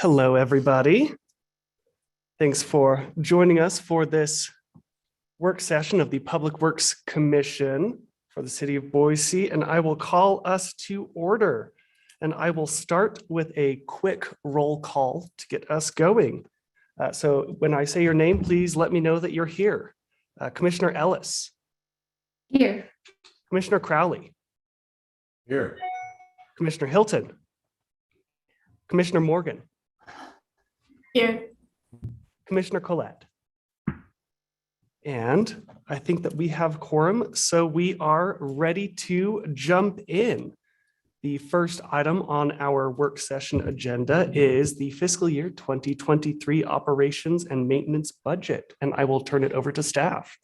Hello, everybody. Thanks for joining us for this work session of the Public Works Commission for the City of Boise, and I will call us to order. And I will start with a quick roll call to get us going. So when I say your name, please let me know that you're here. Commissioner Ellis. Here. Commissioner Crowley. Here. Commissioner Hilton. Commissioner Morgan. Here. Commissioner Collette. And I think that we have quorum, so we are ready to jump in. The first item on our work session agenda is the fiscal year 2023 operations and maintenance budget, and I will turn it over to staff.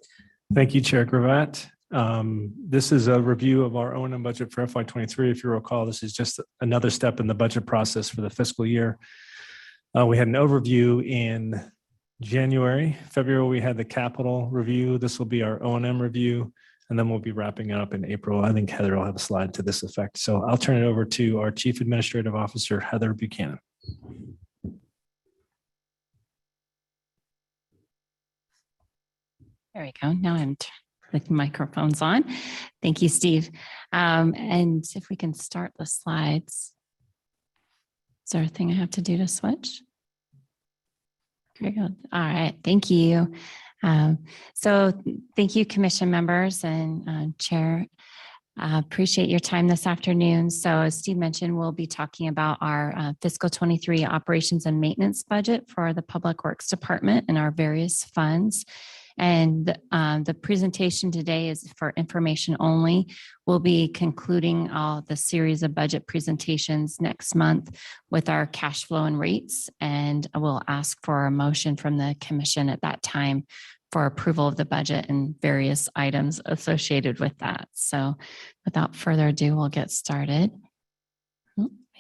Thank you, Chair Gravette. This is a review of our O&M budget for FY23. If you recall, this is just another step in the budget process for the fiscal year. We had an overview in January. February, we had the capital review. This will be our O&M review, and then we'll be wrapping up in April. I think Heather will have a slide to this effect. So I'll turn it over to our Chief Administrative Officer, Heather Buchanan. There we go. Now the microphone's on. Thank you, Steve. And if we can start the slides. Is there a thing I have to do to switch? Very good. All right. Thank you. So thank you, commission members and chair. Appreciate your time this afternoon. So as Steve mentioned, we'll be talking about our fiscal 23 operations and maintenance budget for the Public Works Department and our various funds. And the presentation today is for information only. We'll be concluding all the series of budget presentations next month with our cash flow and rates. And we'll ask for a motion from the commission at that time for approval of the budget and various items associated with that. So without further ado, we'll get started.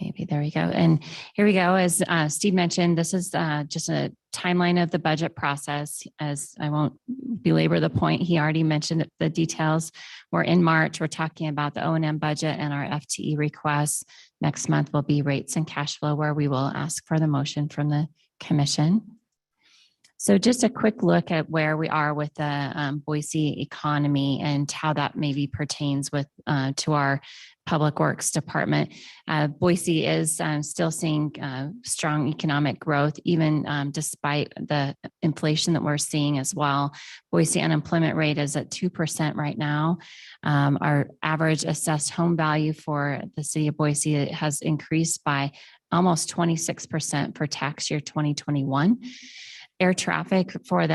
Maybe there we go. And here we go. As Steve mentioned, this is just a timeline of the budget process. As I won't belabor the point, he already mentioned the details. We're in March. We're talking about the O&M budget and our FTE requests. Next month will be rates and cash flow, where we will ask for the motion from the commission. So just a quick look at where we are with the Boise economy and how that maybe pertains with to our Public Works Department. Boise is still seeing strong economic growth, even despite the inflation that we're seeing as well. Boise unemployment rate is at 2% right now. Our average assessed home value for the city of Boise has increased by almost 26% for tax year 2021. Air traffic for the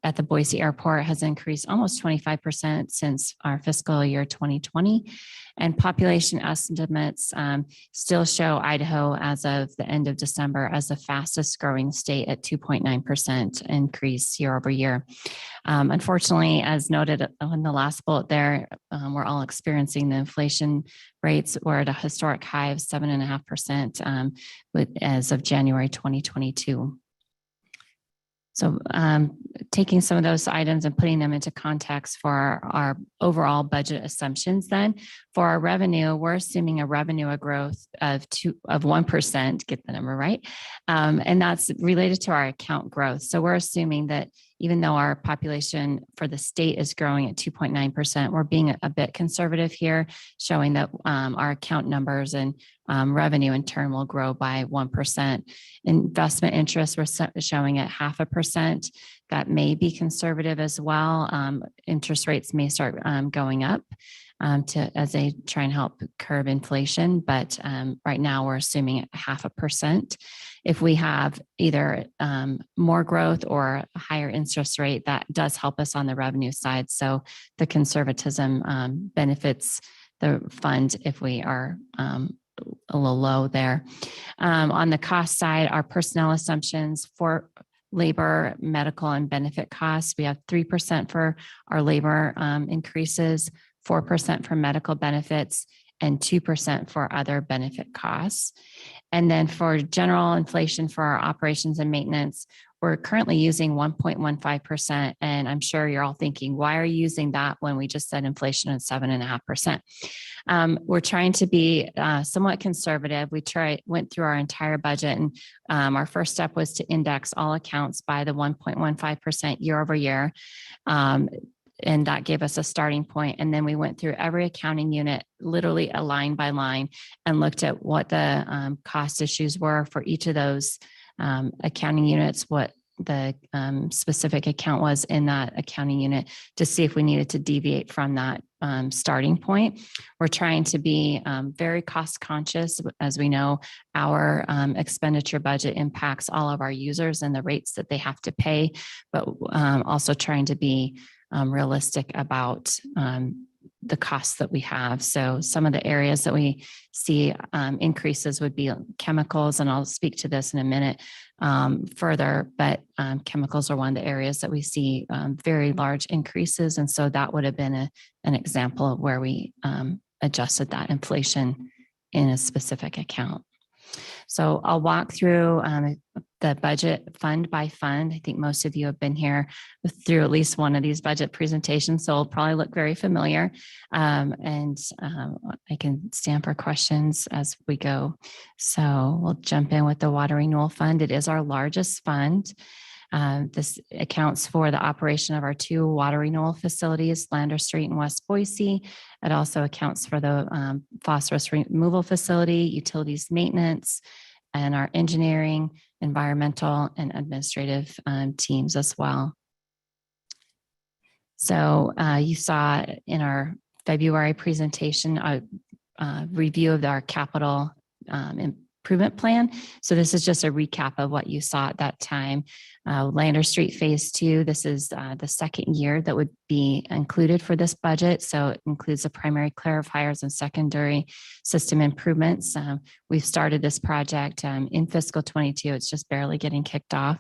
at the Boise airport has increased almost 25% since our fiscal year 2020. And population estimates still show Idaho as of the end of December as the fastest growing state at 2.9% increase year over year. Unfortunately, as noted on the last bullet there, we're all experiencing the inflation rates. We're at a historic high of 7.5% as of January 2022. So taking some of those items and putting them into context for our overall budget assumptions, then for our revenue, we're assuming a revenue growth of 1%, get the number right. And that's related to our account growth. So we're assuming that even though our population for the state is growing at 2.9%, we're being a bit conservative here, showing that our account numbers and revenue in turn will grow by 1%. Investment interest, we're showing at 0.5%. That may be conservative as well. Interest rates may start going up as they try and help curb inflation. But right now we're assuming at 0.5%. If we have either more growth or a higher interest rate, that does help us on the revenue side. So the conservatism benefits the fund if we are a little low there. On the cost side, our personnel assumptions for labor, medical, and benefit costs, we have 3% for our labor increases, 4% for medical benefits, and 2% for other benefit costs. And then for general inflation for our operations and maintenance, we're currently using 1.15%. And I'm sure you're all thinking, why are you using that when we just said inflation is 7.5%? We're trying to be somewhat conservative. We went through our entire budget, and our first step was to index all accounts by the 1.15% year over year. And that gave us a starting point. And then we went through every accounting unit, literally a line by line, and looked at what the cost issues were for each of those accounting units, what the specific account was in that accounting unit, to see if we needed to deviate from that starting point. We're trying to be very cost conscious. As we know, our expenditure budget impacts all of our users and the rates that they have to pay, but also trying to be realistic about the costs that we have. So some of the areas that we see increases would be chemicals, and I'll speak to this in a minute further, but chemicals are one of the areas that we see very large increases. And so that would have been an example of where we adjusted that inflation in a specific account. So I'll walk through the budget fund by fund. I think most of you have been here through at least one of these budget presentations, so it'll probably look very familiar. And I can stand for questions as we go. So we'll jump in with the Water Renewal Fund. It is our largest fund. This accounts for the operation of our two water renewal facilities, Lander Street and West Boise. It also accounts for the phosphorus removal facility, utilities maintenance, and our engineering, environmental, and administrative teams as well. So you saw in our February presentation a review of our capital improvement plan. So this is just a recap of what you saw at that time. Lander Street Phase 2, this is the second year that would be included for this budget. So it includes the primary clarifiers and secondary system improvements. We've started this project in fiscal 22. It's just barely getting kicked off.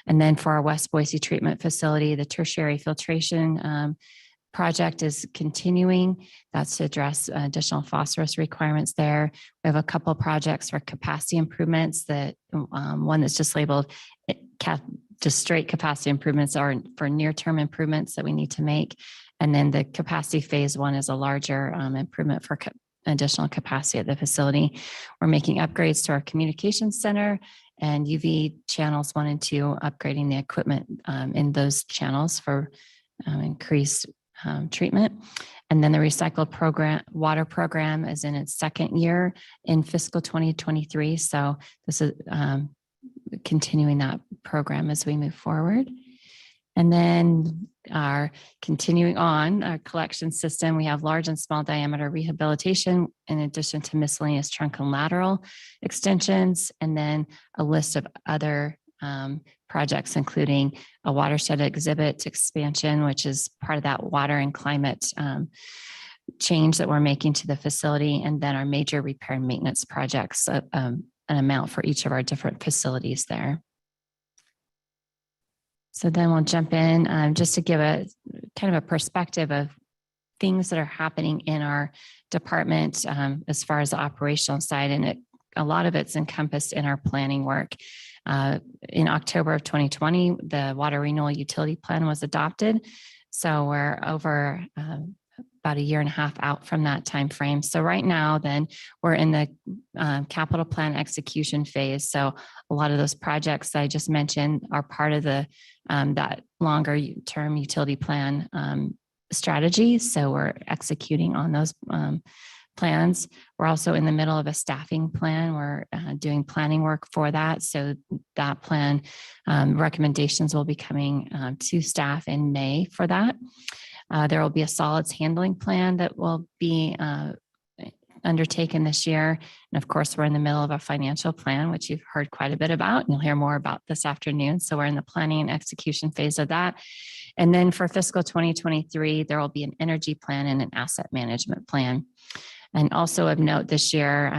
And then for our West Boise treatment facility, the tertiary filtration project is continuing. That's to address additional phosphorus requirements there. We have a couple of projects for capacity improvements. That one that's just labeled just straight capacity improvements are for near-term improvements that we need to make. And then the capacity phase 1 is a larger improvement for additional capacity at the facility. We're making upgrades to our communications center and UV channels 1 and 2, upgrading the equipment in those channels for increased treatment. And then the recycle program, water program, is in its second year in fiscal 2023. So this is continuing that program as we move forward. And then our continuing on our collection system, we have large and small diameter rehabilitation in addition to miscellaneous trunk and lateral extensions, and then a list of other projects, including a watershed exhibit expansion, which is part of that water and climate change that we're making to the facility, and then our major repair and maintenance projects, an amount for each of our different facilities there. So then we'll jump in just to give a kind of a perspective of things that are happening in our department as far as the operational side, and a lot of it's encompassed in our planning work. In October of 2020, the Water Renewal Utility Plan was adopted. So we're over about a year and a half out from that time frame. So right now, then, we're in the capital plan execution phase. So a lot of those projects I just mentioned are part of the that longer term utility plan strategy. So we're executing on those plans. We're also in the middle of a staffing plan. We're doing planning work for that. So that plan recommendations will be coming to staff in May for that. There will be a solids handling plan that will be undertaken this year. And of course, we're in the middle of a financial plan, which you've heard quite a bit about, and you'll hear more about this afternoon. So we're in the planning and execution phase of that. And then for fiscal 2023, there will be an energy plan and an asset management plan. And also of note this year,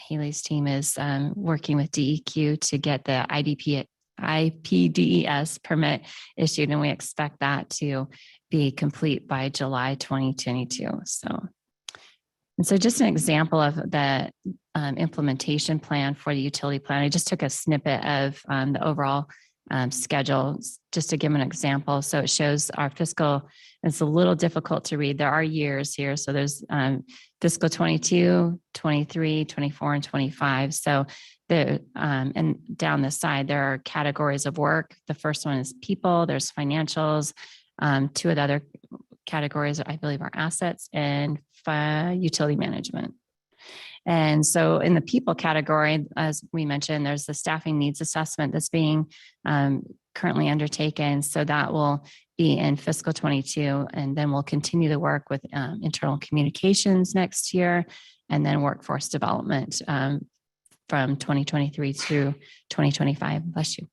Haley's team is working with DEQ to get the IPDES permit issued, and we expect that to be complete by July 2022. So just an example of the implementation plan for the utility plan. I just took a snippet of the overall schedule, just to give an example. So it shows our fiscal, it's a little difficult to read. There are years here. So there's fiscal 22, 23, 24, and 25. So and down the side, there are categories of work. The first one is people, there's financials. Two of the other categories, I believe, are assets and utility management. And so in the people category, as we mentioned, there's the staffing needs assessment that's being currently undertaken. So that will be in fiscal 22, and then we'll continue to work with internal communications next year, and then workforce development from 2023 through 2025. Bless you.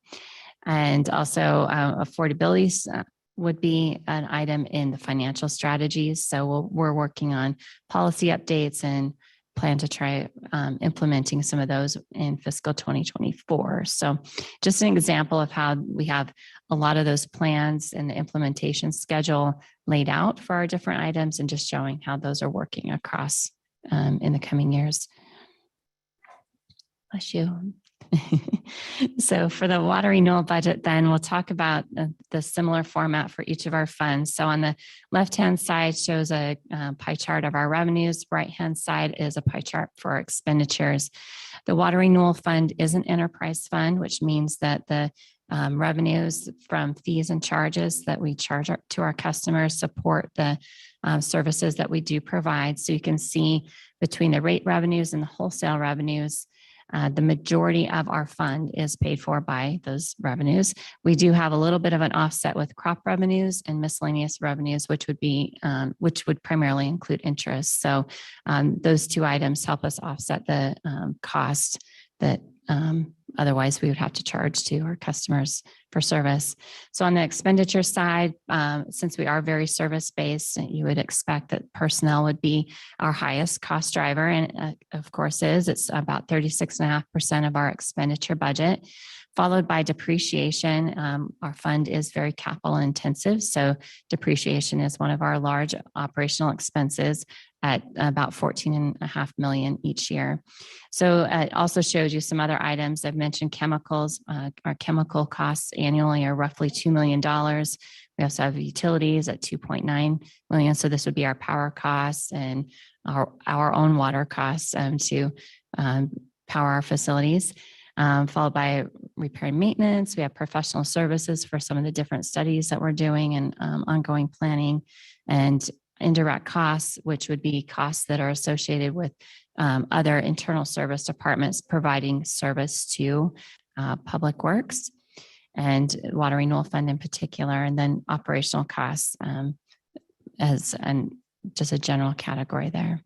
And also affordability would be an item in the financial strategies. So we're working on policy updates and plan to try implementing some of those in fiscal 2024. So just an example of how we have a lot of those plans and the implementation schedule laid out for our different items, and just showing how those are working across in the coming years. Bless you. So for the water renewal budget, then we'll talk about the similar format for each of our funds. So on the left-hand side shows a pie chart of our revenues. Right-hand side is a pie chart for our expenditures. The water renewal fund is an enterprise fund, which means that the revenues from fees and charges that we charge to our customers support the services that we do provide. So you can see between the rate revenues and the wholesale revenues, the majority of our fund is paid for by those revenues. We do have a little bit of an offset with crop revenues and miscellaneous revenues, which would primarily include interest. So those two items help us offset the cost that otherwise we would have to charge to our customers for service. So on the expenditure side, since we are very service-based, you would expect that personnel would be our highest cost driver. And of course it's about 36.5% of our expenditure budget, followed by depreciation. Our fund is very capital intensive. So depreciation is one of our large operational expenses at about $14.5 million each year. So it also shows you some other items. I've mentioned chemicals. Our chemical costs annually are roughly $2 million. We also have utilities at $2.9 million. So this would be our power costs and our own water costs to power our facilities. Followed by repair and maintenance. We have professional services for some of the different studies that we're doing and ongoing planning, and indirect costs, which would be costs that are associated with other internal service departments providing service to public works and water renewal fund in particular, and then operational costs just a general category there.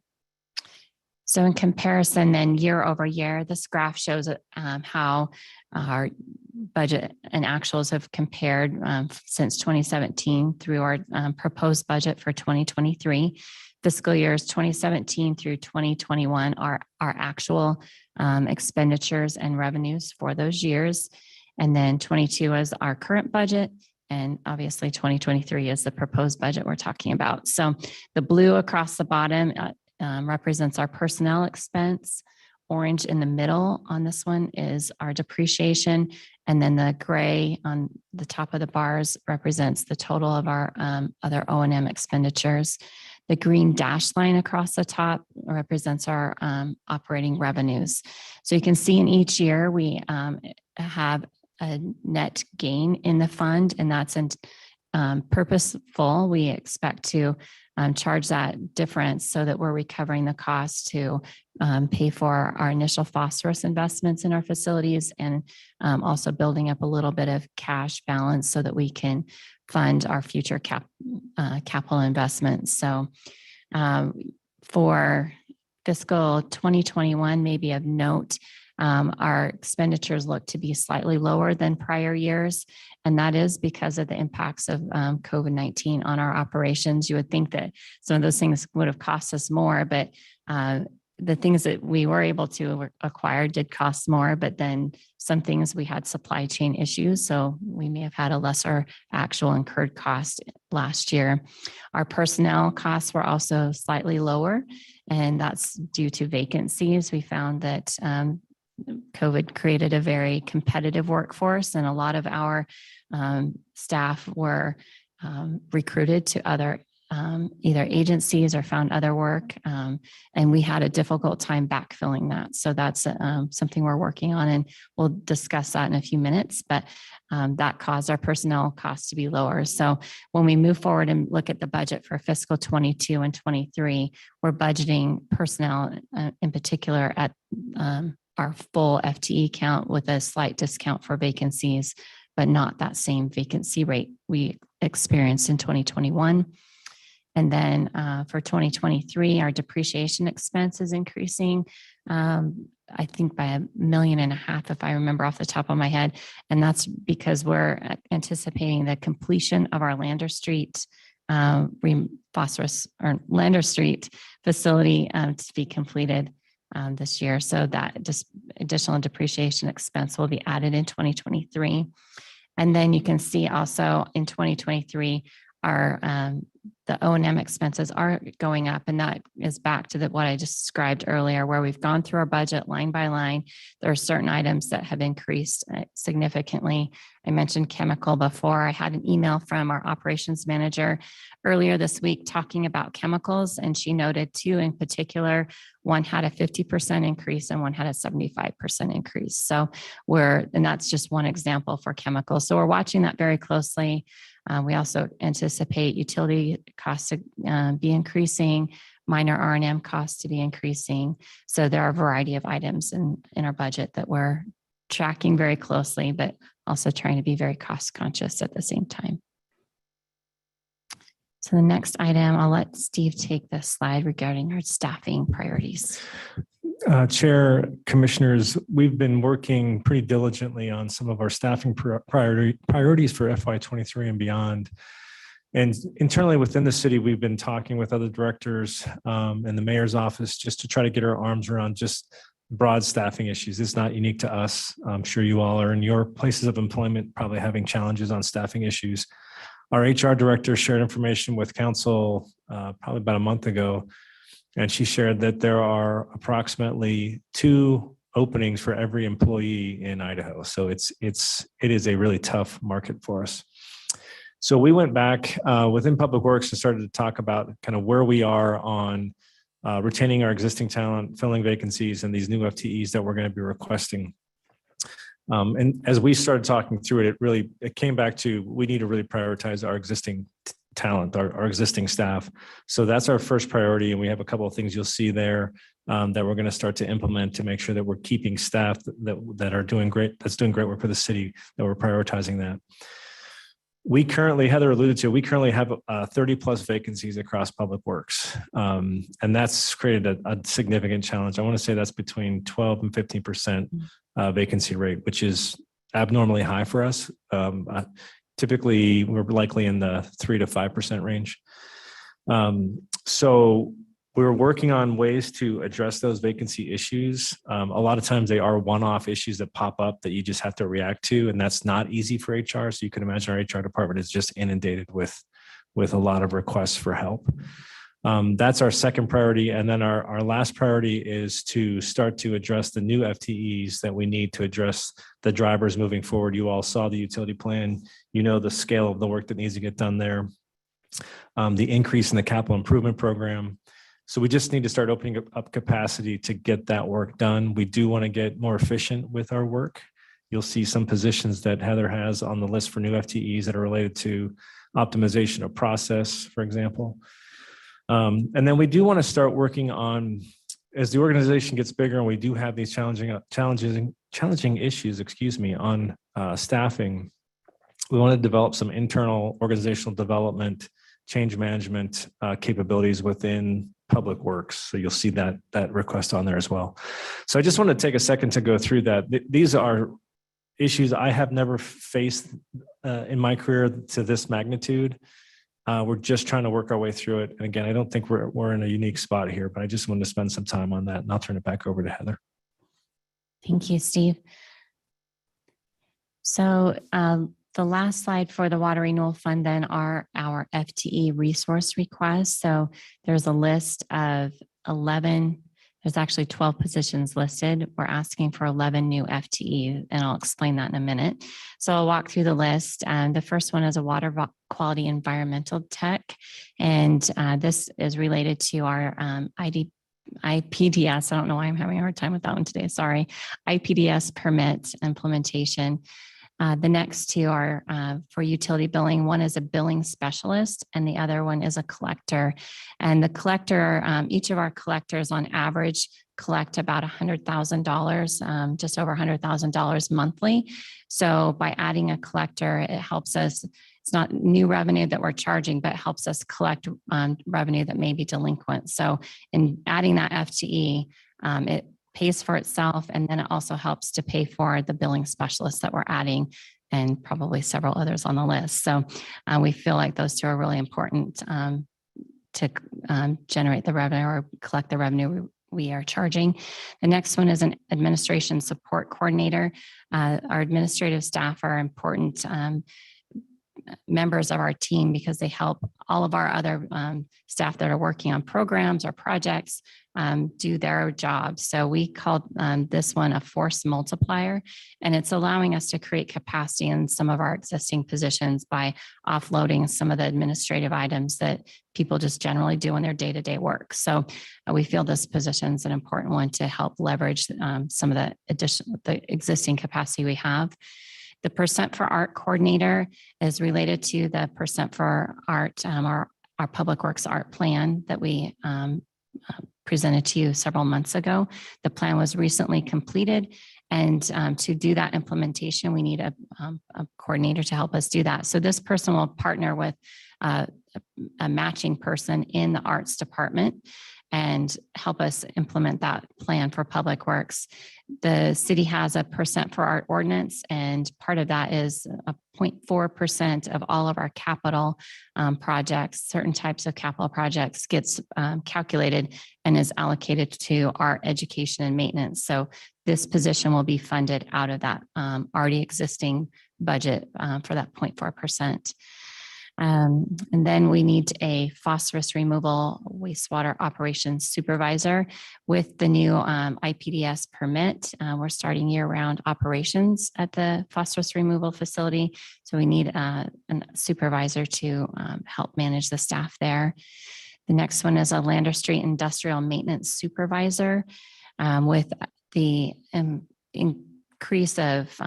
So in comparison, then year over year, this graph shows how our budget and actuals have compared since 2017 through our proposed budget for 2023. Fiscal years 2017 through 2021 are our actual expenditures and revenues for those years. And then 22 is our current budget. And obviously 2023 is the proposed budget we're talking about. So the blue across the bottom represents our personnel expense. Orange in the middle on this one is our depreciation. And then the gray on the top of the bars represents the total of our other O&M expenditures. The green dashed line across the top represents our operating revenues. So you can see in each year we have a net gain in the fund, and that's purposeful. We expect to charge that difference so that we're recovering the cost to pay for our initial phosphorus investments in our facilities, and also building up a little bit of cash balance so that we can fund our future capital investments. So for fiscal 2021, maybe of note, our expenditures look to be slightly lower than prior years. And that is because of the impacts of COVID-19 on our operations. You would think that some of those things would have cost us more, but the things that we were able to acquire did cost more, but then some things we had supply chain issues. So we may have had a lesser actual incurred cost last year. Our personnel costs were also slightly lower, and that's due to vacancies. We found that COVID created a very competitive workforce, and a lot of our staff were recruited to other either agencies or found other work. And we had a difficult time backfilling that. So that's something we're working on, and we'll discuss that in a few minutes, but that caused our personnel costs to be lower. So when we move forward and look at the budget for fiscal 22 and 23, we're budgeting personnel in particular at our full FTE count with a slight discount for vacancies, but not that same vacancy rate we experienced in 2021. And then for 2023, our depreciation expense is increasing, I think by $1.5 million, if I remember off the top of my head. And that's because we're anticipating the completion of our Lander Street phosphorus or Lander Street facility to be completed this year. So that just additional depreciation expense will be added in 2023. And then you can see also in 2023, our the O&M expenses are going up, and that is back to what I just described earlier, where we've gone through our budget line by line. There are certain items that have increased significantly. I mentioned chemical before. I had an email from our operations manager earlier this week talking about chemicals, and she noted two in particular. One had a 50% increase and one had a 75% increase. So and that's just one example for chemicals. So we're watching that very closely. We also anticipate utility costs to be increasing, minor R&M costs to be increasing. So there are a variety of items in our budget that we're tracking very closely, but also trying to be very cost conscious at the same time. So the next item, I'll let Steve take this slide regarding our staffing priorities. Chair, Commissioners, we've been working pretty diligently on some of our staffing priorities for FY23 and beyond. And internally within the city, we've been talking with other directors and the mayor's office just to try to get our arms around just broad staffing issues. It's not unique to us. I'm sure you all are in your places of employment probably having challenges on staffing issues. Our HR director shared information with council probably about a month ago, and she shared that there are approximately 2 openings for every employee in Idaho. So it is a really tough market for us. So we went back within Public Works and started to talk about kind of where we are on retaining our existing talent, filling vacancies, and these new FTEs that we're going to be requesting. And as we started talking through it, it came back to we need to really prioritize our existing talent, our existing staff. So that's our first priority. And we have a couple of things you'll see there that we're going to start to implement to make sure that we're keeping staff that are doing great, that's doing great work for the city, that we're prioritizing that. We currently, Heather alluded to, we currently have 30 plus vacancies across Public Works. And that's created a significant challenge. I want to say that's between 12 and 15% vacancy rate, which is abnormally high for us. Typically, we're likely in the 3 to 5% range. So we're working on ways to address those vacancy issues. A lot of times they are one-off issues that pop up that you just have to react to, and that's not easy for HR. So you can imagine our HR department is just inundated with a lot of requests for help. That's our second priority. And then our last priority is to start to address the new FTEs that we need to address the drivers moving forward. You all saw the utility plan. You know the scale of the work that needs to get done there. The increase in the capital improvement program. So we just need to start opening up capacity to get that work done. We do want to get more efficient with our work. You'll see some positions that Heather has on the list for new FTEs that are related to optimization of process, for example. And then we do want to start working on, as the organization gets bigger and we do have these challenging issues, on staffing, we want to develop some internal organizational development, change management capabilities within Public Works. So you'll see that request on there as well. So I just want to take a second to go through that. These are issues I have never faced in my career to this magnitude. We're just trying to work our way through it. And again, I don't think we're in a unique spot here, but I just wanted to spend some time on that, and I'll turn it back over to Heather. Thank you, Steve. So the last slide for the Water Renewal Fund then are our FTE resource requests. So there's a list of 11 There's actually 12 positions listed. We're asking for 11 new FTE, and I'll explain that in a minute. So I'll walk through the list. The first one is a water quality environmental tech, and this is related to our IPDS. I don't know why I'm having a hard time with that one today. Sorry. IPDS permit implementation. The next two are for utility billing. One is a billing specialist and the other one is a collector. And the collector, each of our collectors on average collect about $100,000, just over $100,000 monthly. So by adding a collector, it helps us. It's not new revenue that we're charging, but helps us collect revenue that may be delinquent. So in adding that FTE, it pays for itself, and then it also helps to pay for the billing specialists that we're adding and probably several others on the list. So we feel like those two are really important to generate the revenue or collect the revenue we are charging. The next one is an administration support coordinator. Our administrative staff are important members of our team because they help all of our other staff that are working on programs or projects do their job. So we called this one a force multiplier, and it's allowing us to create capacity in some of our existing positions by offloading some of the administrative items that people just generally do in their day-to-day work. So we feel this position is an important one to help leverage some of the existing capacity we have. The percent for art coordinator is related to the percent for art, our public works art plan that we presented to you several months ago. The plan was recently completed, and to do that implementation, we need a coordinator to help us do that. So this person will partner with a matching person in the arts department and help us implement that plan for public works. The city has a percent for art ordinance, and part of that is a 0.4% of all of our capital projects. Certain types of capital projects gets calculated and is allocated to art education and maintenance. So this position will be funded out of that already existing budget for that 0.4%. And then we need a phosphorus removal wastewater operations supervisor with the new IPDS permit. We're starting year-round operations at the phosphorus removal facility. So we need a supervisor to help manage the staff there. The next one is a Lander Street industrial maintenance supervisor with the increase of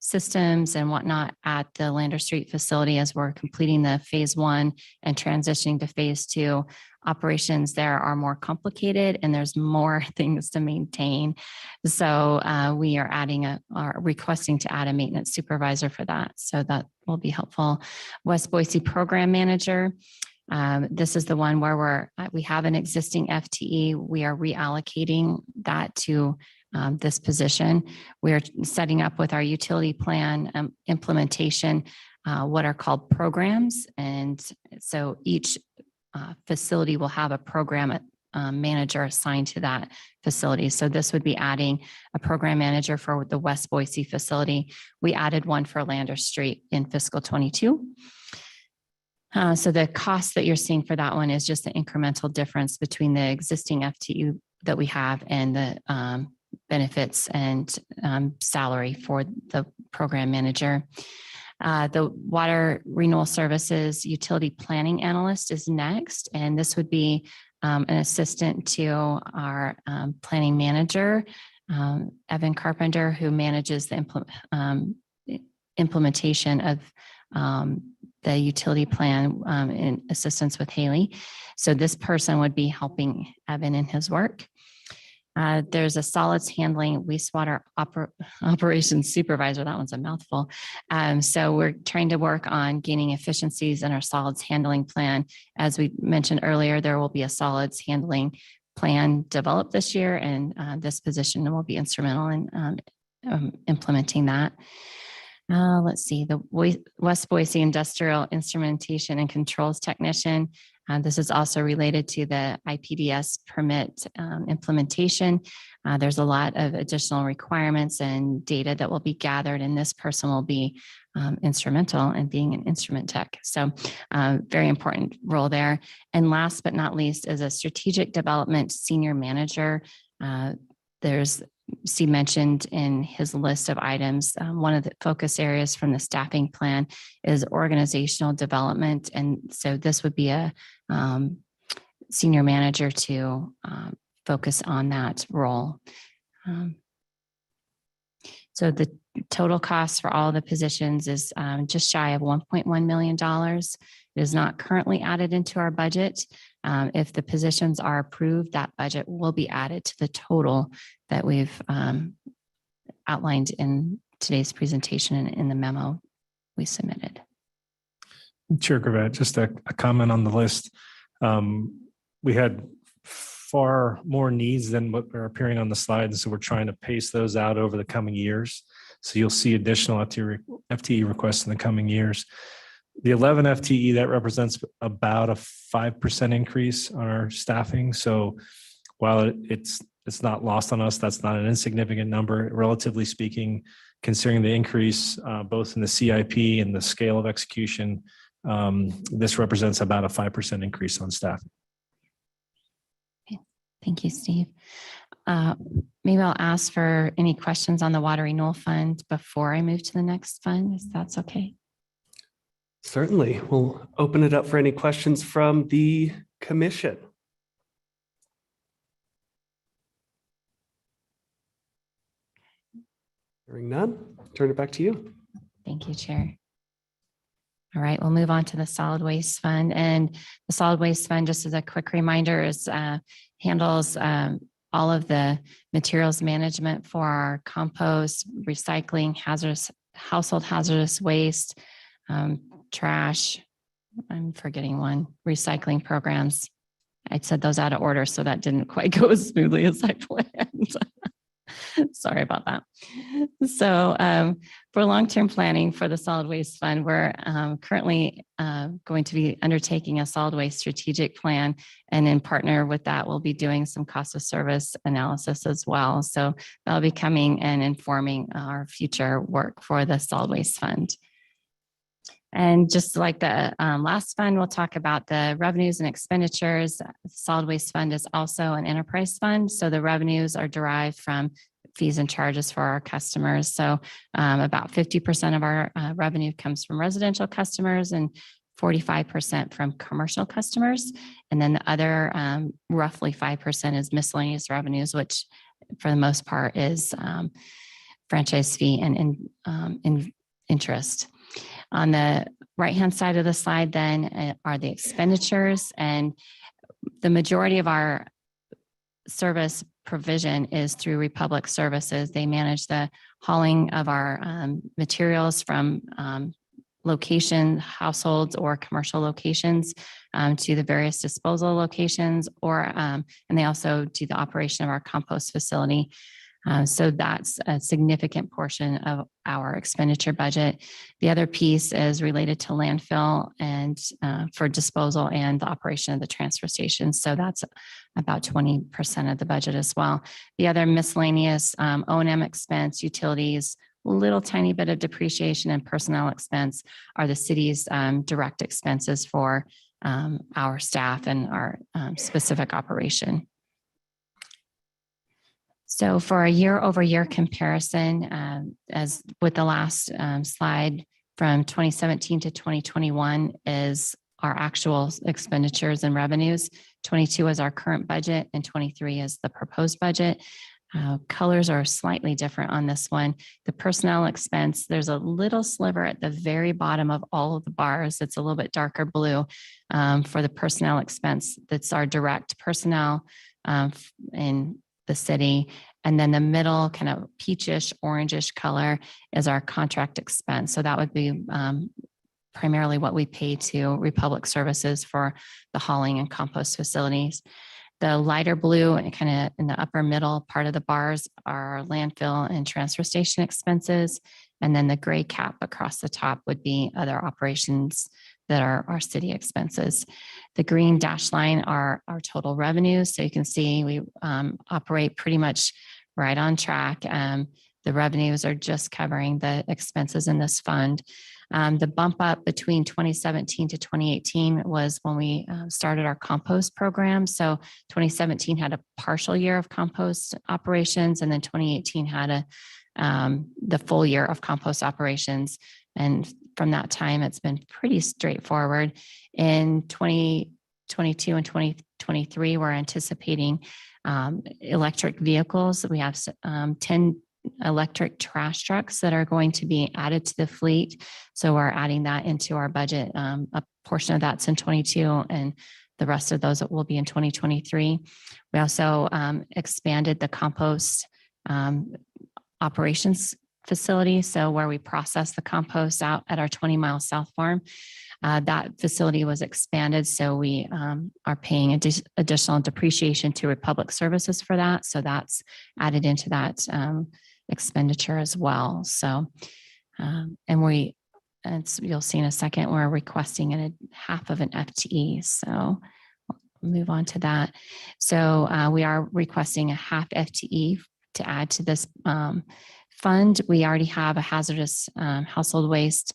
systems and whatnot at the Lander Street facility as we're completing the phase 1 and transitioning to phase 2. Operations there are more complicated and there's more things to maintain. So we are requesting to add a maintenance supervisor for that. So that will be helpful. West Boise program manager. This is the one where we have an existing FTE. We are reallocating that to this position. We're setting up with our utility plan implementation, what are called programs. And so each facility will have a program manager assigned to that facility. So this would be adding a program manager for the West Boise facility. We added one for Lander Street in fiscal 22. So the cost that you're seeing for that one is just the incremental difference between the existing FTE that we have and the benefits and salary for the program manager. The water renewal services utility planning analyst is next, and this would be an assistant to our planning manager, Evan Carpenter, who manages the implementation of the utility plan in assistance with Haley. So this person would be helping Evan in his work. There's a solids handling wastewater operations supervisor. That one's a mouthful. So we're trying to work on gaining efficiencies in our solids handling plan. As we mentioned earlier, there will be a solids handling plan developed this year, and this position will be instrumental in implementing that. Let's see, the West Boise Industrial Instrumentation and Controls Technician. This is also related to the IPDS permit implementation. There's a lot of additional requirements and data that will be gathered, and this person will be instrumental in being an instrument tech. So very important role there. And last but not least is a strategic development senior manager. There's Steve mentioned in his list of items, one of the focus areas from the staffing plan is organizational development. And so this would be a senior manager to focus on that role. So the total cost for all the positions is just shy of $1.1 million. It is not currently added into our budget. If the positions are approved, that budget will be added to the total that we've outlined in today's presentation and in the memo we submitted. Chair Gravette, just a comment on the list. We had far more needs than what are appearing on the slide, and so we're trying to pace those out over the coming years. So you'll see additional FTE requests in the coming years. The 11 FTE, that represents about a 5% increase on our staffing. So while it's not lost on us, that's not an insignificant number, relatively speaking, considering the increase both in the CIP and the scale of execution. This represents about a 5% increase on staff. Okay. Thank you, Steve. Maybe I'll ask for any questions on the Water Renewal Fund before I move to the next fund, if that's okay. Certainly. We'll open it up for any questions from the commission. Hearing none, turn it back to you. Thank you, Chair. All right, we'll move on to the Solid Waste Fund. And the Solid Waste Fund, just as a quick reminder, is handles all of the materials management for our compost, recycling, household hazardous waste, trash, I'm forgetting one, recycling programs. I said those out of order, so that didn't quite go as smoothly as I planned. Sorry about that. So for long-term planning for the Solid Waste Fund, we're currently going to be undertaking a solid waste strategic plan. And in partner with that, we'll be doing some cost of service analysis as well. So that'll be coming and informing our future work for the Solid Waste Fund. And just like the last fund, we'll talk about the revenues and expenditures. The Solid Waste Fund is also an enterprise fund. So the revenues are derived from fees and charges for our customers. So about 50% of our revenue comes from residential customers and 45% from commercial customers. And then the other roughly 5% is miscellaneous revenues, which for the most part is franchise fee and interest. On the right-hand side of the slide then are the expenditures, and the majority of our service provision is through Republic Services. They manage the hauling of our materials from location, households or commercial locations to the various disposal locations, or and they also do the operation of our compost facility. So that's a significant portion of our expenditure budget. The other piece is related to landfill and for disposal and the operation of the transfer station. So that's about 20% of the budget as well. The other miscellaneous O&M expense, utilities, little tiny bit of depreciation and personnel expense are the city's direct expenses for our staff and our specific operation. So for a year-over-year comparison, as with the last slide, from 2017 to 2021 is our actual expenditures and revenues. 22 is our current budget and 23 is the proposed budget. Colors are slightly different on this one. The personnel expense, there's a little sliver at the very bottom of all of the bars. It's a little bit darker blue for the personnel expense. That's our direct personnel in the city. And then the middle kind of peachish, orangish color is our contract expense. So that would be primarily what we pay to Republic Services for the hauling and compost facilities. The lighter blue and kind of in the upper middle part of the bars are landfill and transfer station expenses. And then the gray cap across the top would be other operations that are our city expenses. The green dashed line are our total revenues. So you can see we operate pretty much right on track. The revenues are just covering the expenses in this fund. The bump up between 2017 to 2018 was when we started our compost program. So 2017 had a partial year of compost operations, and then 2018 had the full year of compost operations. And from that time, it's been pretty straightforward. In 2022 and 2023, we're anticipating electric vehicles. We have 10 electric trash trucks that are going to be added to the fleet. So we're adding that into our budget. A portion of that's in 22 and the rest of those will be in 2023. We also expanded the compost operations facility. So where we process the compost out at our 20 Mile South farm, that facility was expanded. So we are paying additional depreciation to Republic Services for that. So that's added into that expenditure as well. So, and you'll see in a second, we're requesting a half of an FTE. So we'll move on to that. So we are requesting a half FTE to add to this fund. We already have a hazardous household waste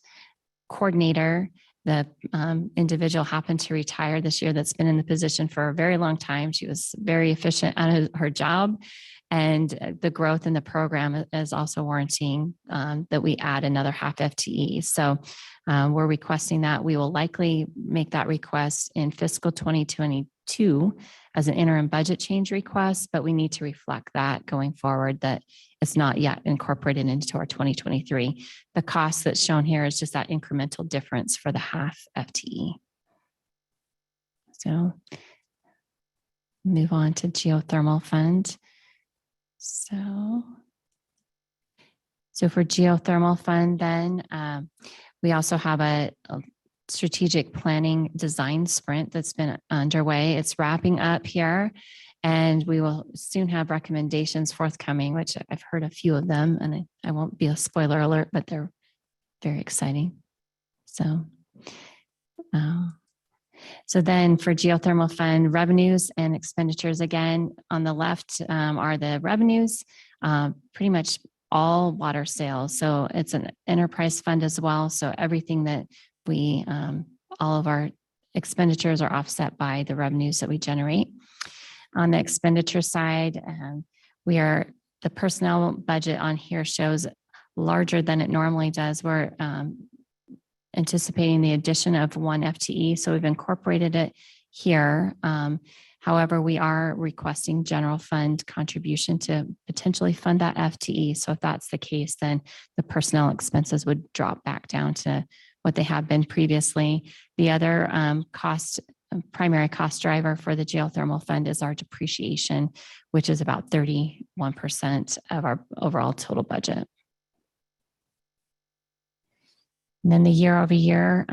coordinator. The individual happened to retire this year that's been in the position for a very long time. She was very efficient at her job. And the growth in the program is also warranting that we add another half FTE. So we're requesting that. We will likely make that request in fiscal 2022 as an interim budget change request, but we need to reflect that going forward, that it's not yet incorporated into our 2023. The cost that's shown here is just that incremental difference for the half FTE. So move on to Geothermal Fund. So for Geothermal Fund, then we also have a strategic planning design sprint that's been underway. It's wrapping up here, and we will soon have recommendations forthcoming, which I've heard a few of them, and I won't be a spoiler alert, but they're very exciting. So then for Geothermal Fund revenues and expenditures, again, on the left are the revenues, pretty much all water sales. So it's an enterprise fund as well. So everything that we, all of our expenditures are offset by the revenues that we generate. On the expenditure side, the personnel budget on here shows larger than it normally does. We're anticipating the addition of 1 FTE. So we've incorporated it here. However, we are requesting general fund contribution to potentially fund that FTE. So if that's the case, then the personnel expenses would drop back down to what they have been previously. The other primary cost driver for the Geothermal Fund is our depreciation, which is about 31% of our overall total budget. And then the year over year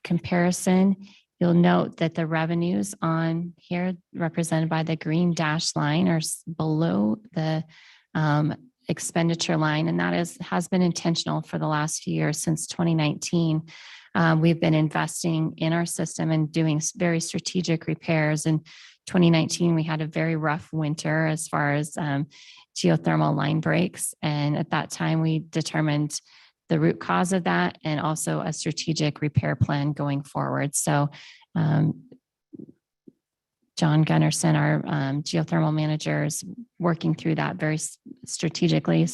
comparison, you'll note that the revenues on here represented by the green dashed line are below the expenditure line. And that has been intentional for the last few years. Since 2019. We've been investing in our system and doing very strategic repairs. In 2019, we had a very rough winter as far as geothermal line breaks. And at that time, we determined the root cause of that and also a strategic repair plan going forward. So John Gunnarsson, our geothermal manager, is working through that very strategically.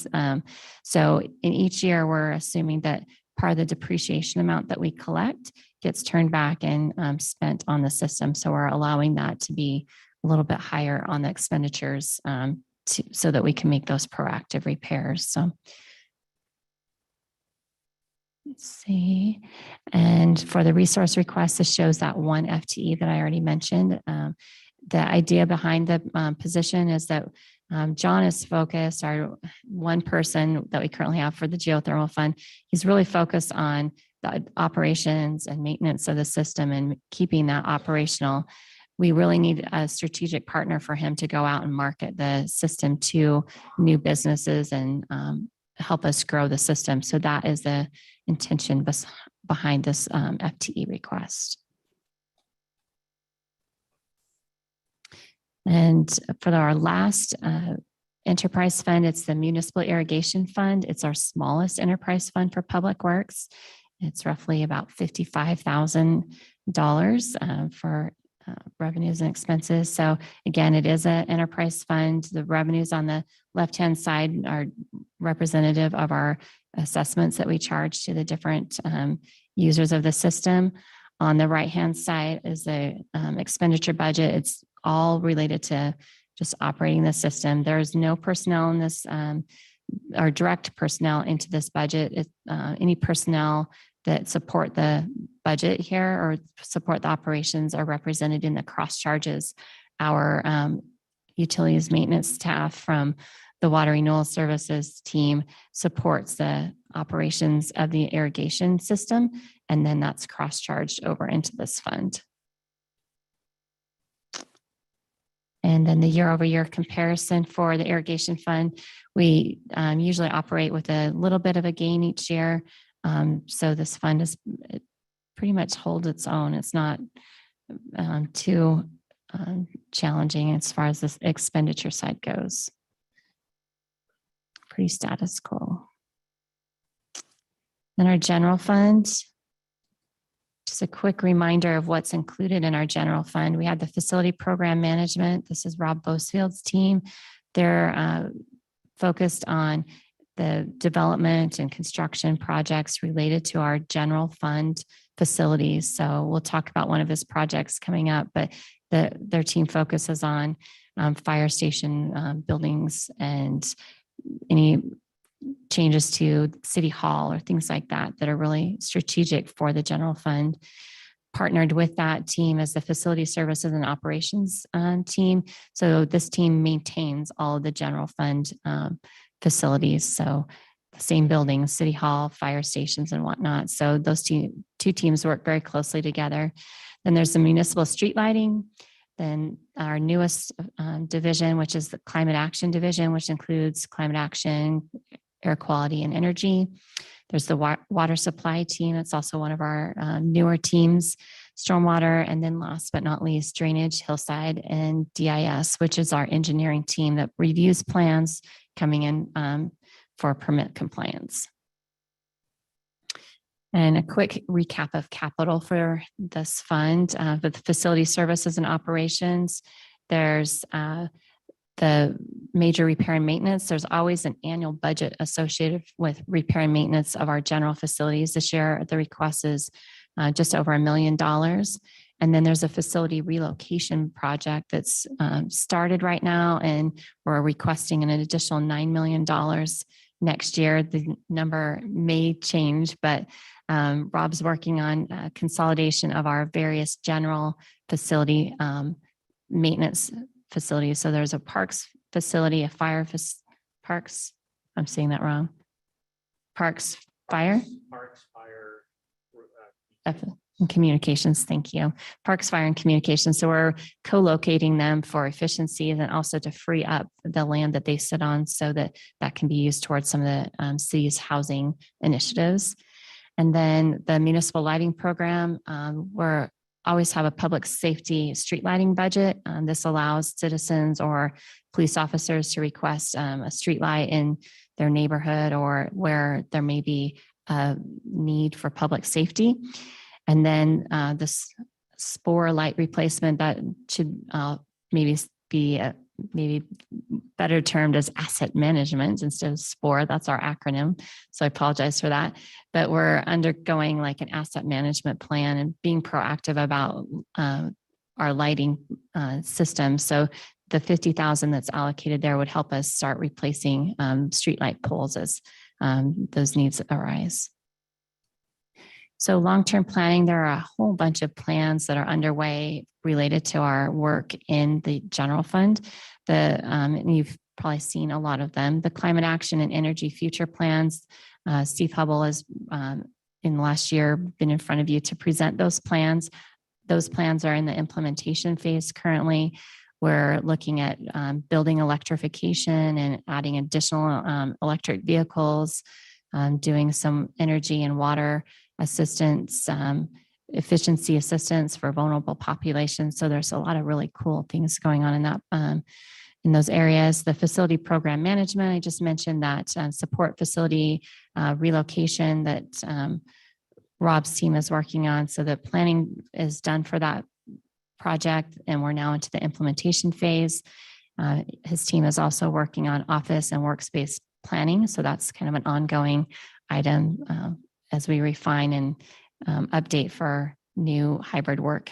So in each year, we're assuming that part of the depreciation amount that we collect gets turned back and spent on the system. So we're allowing that to be a little bit higher on the expenditures so that we can make those proactive repairs. So let's see. And for the resource request, this shows that 1 FTE that I already mentioned. The idea behind the position is that John is focused, our one person that we currently have for the Geothermal Fund, he's really focused on the operations and maintenance of the system and keeping that operational. We really need a strategic partner for him to go out and market the system to new businesses and help us grow the system. So that is the intention behind this FTE request. And for our last enterprise fund, it's the Municipal Irrigation Fund. It's our smallest enterprise fund for public works. It's roughly about $55,000 for revenues and expenses. So again, it is an enterprise fund. The revenues on the left-hand side are representative of our assessments that we charge to the different users of the system. On the right-hand side is the expenditure budget. It's all related to just operating the system. There's no personnel in this or direct personnel into this budget. Any personnel that support the budget here or support the operations are represented in the cross charges. Our utilities maintenance staff from the Water Renewal Services team supports the operations of the irrigation system, and then that's cross charged over into this fund. And then the year-over-year comparison for the irrigation fund, we usually operate with a little bit of a gain each year. So this fund is pretty much holds its own. It's not too challenging as far as this expenditure side goes. Pretty status quo. Then our general fund. Just a quick reminder of what's included in our general fund. We had the facility program management. This is Rob Bosefield's team. They're focused on the development and construction projects related to our general fund facilities. So we'll talk about one of his projects coming up, but their team focuses on fire station buildings and any changes to City Hall or things like that that are really strategic for the general fund. Partnered with that team is the facility services and operations team. So this team maintains all of the general fund facilities. So the same buildings, City Hall, fire stations and whatnot. So those two teams work very closely together. Then there's the municipal street lighting. Then our newest division, which is the climate action division, which includes climate action, air quality and energy. There's the water supply team. It's also one of our newer teams, stormwater, and then last but not least, drainage, hillside, and DIS, which is our engineering team that reviews plans coming in for permit compliance. And a quick recap of capital for this fund. For the facility services and operations, there's the major repair and maintenance. There's always an annual budget associated with repair and maintenance of our general facilities. This year, the request is just over $1 million. And then there's a facility relocation project that's started right now, and we're requesting an additional $9 million next year. The number may change, but Rob's working on consolidation of our various general facility maintenance facilities. So there's a parks facility, a fire parks. I'm saying that wrong. Parks, fire. Parks, fire. And communications. Thank you. Parks, fire, and communications. So we're co-locating them for efficiency and also to free up the land that they sit on, so that can be used towards some of the city's housing initiatives. And then the municipal lighting program, we're always have a public safety street lighting budget. This allows citizens or police officers to request a street light in their neighborhood or where there may be a need for public safety. And then this spore light replacement, that should maybe be maybe better termed as asset management instead of SPORE. That's our acronym. So I apologize for that. But we're undergoing like an asset management plan and being proactive about our lighting system. So the $50,000 that's allocated there would help us start replacing streetlight poles as those needs arise. So long-term planning, there are a whole bunch of plans that are underway related to our work in the general fund. And you've probably seen a lot of them. The climate action and energy future plans. Steve Hubble has in the last year been in front of you to present those plans. Those plans are in the implementation phase currently. We're looking at building electrification and adding additional electric vehicles. doing some energy and water assistance, efficiency assistance for vulnerable populations. So there's a lot of really cool things going on in that in those areas. The facility program management, I just mentioned that support facility relocation that Rob's team is working on. So the planning is done for that project, and we're now into the implementation phase. His team is also working on office and workspace planning. So that's kind of an ongoing item as we refine and update for new hybrid work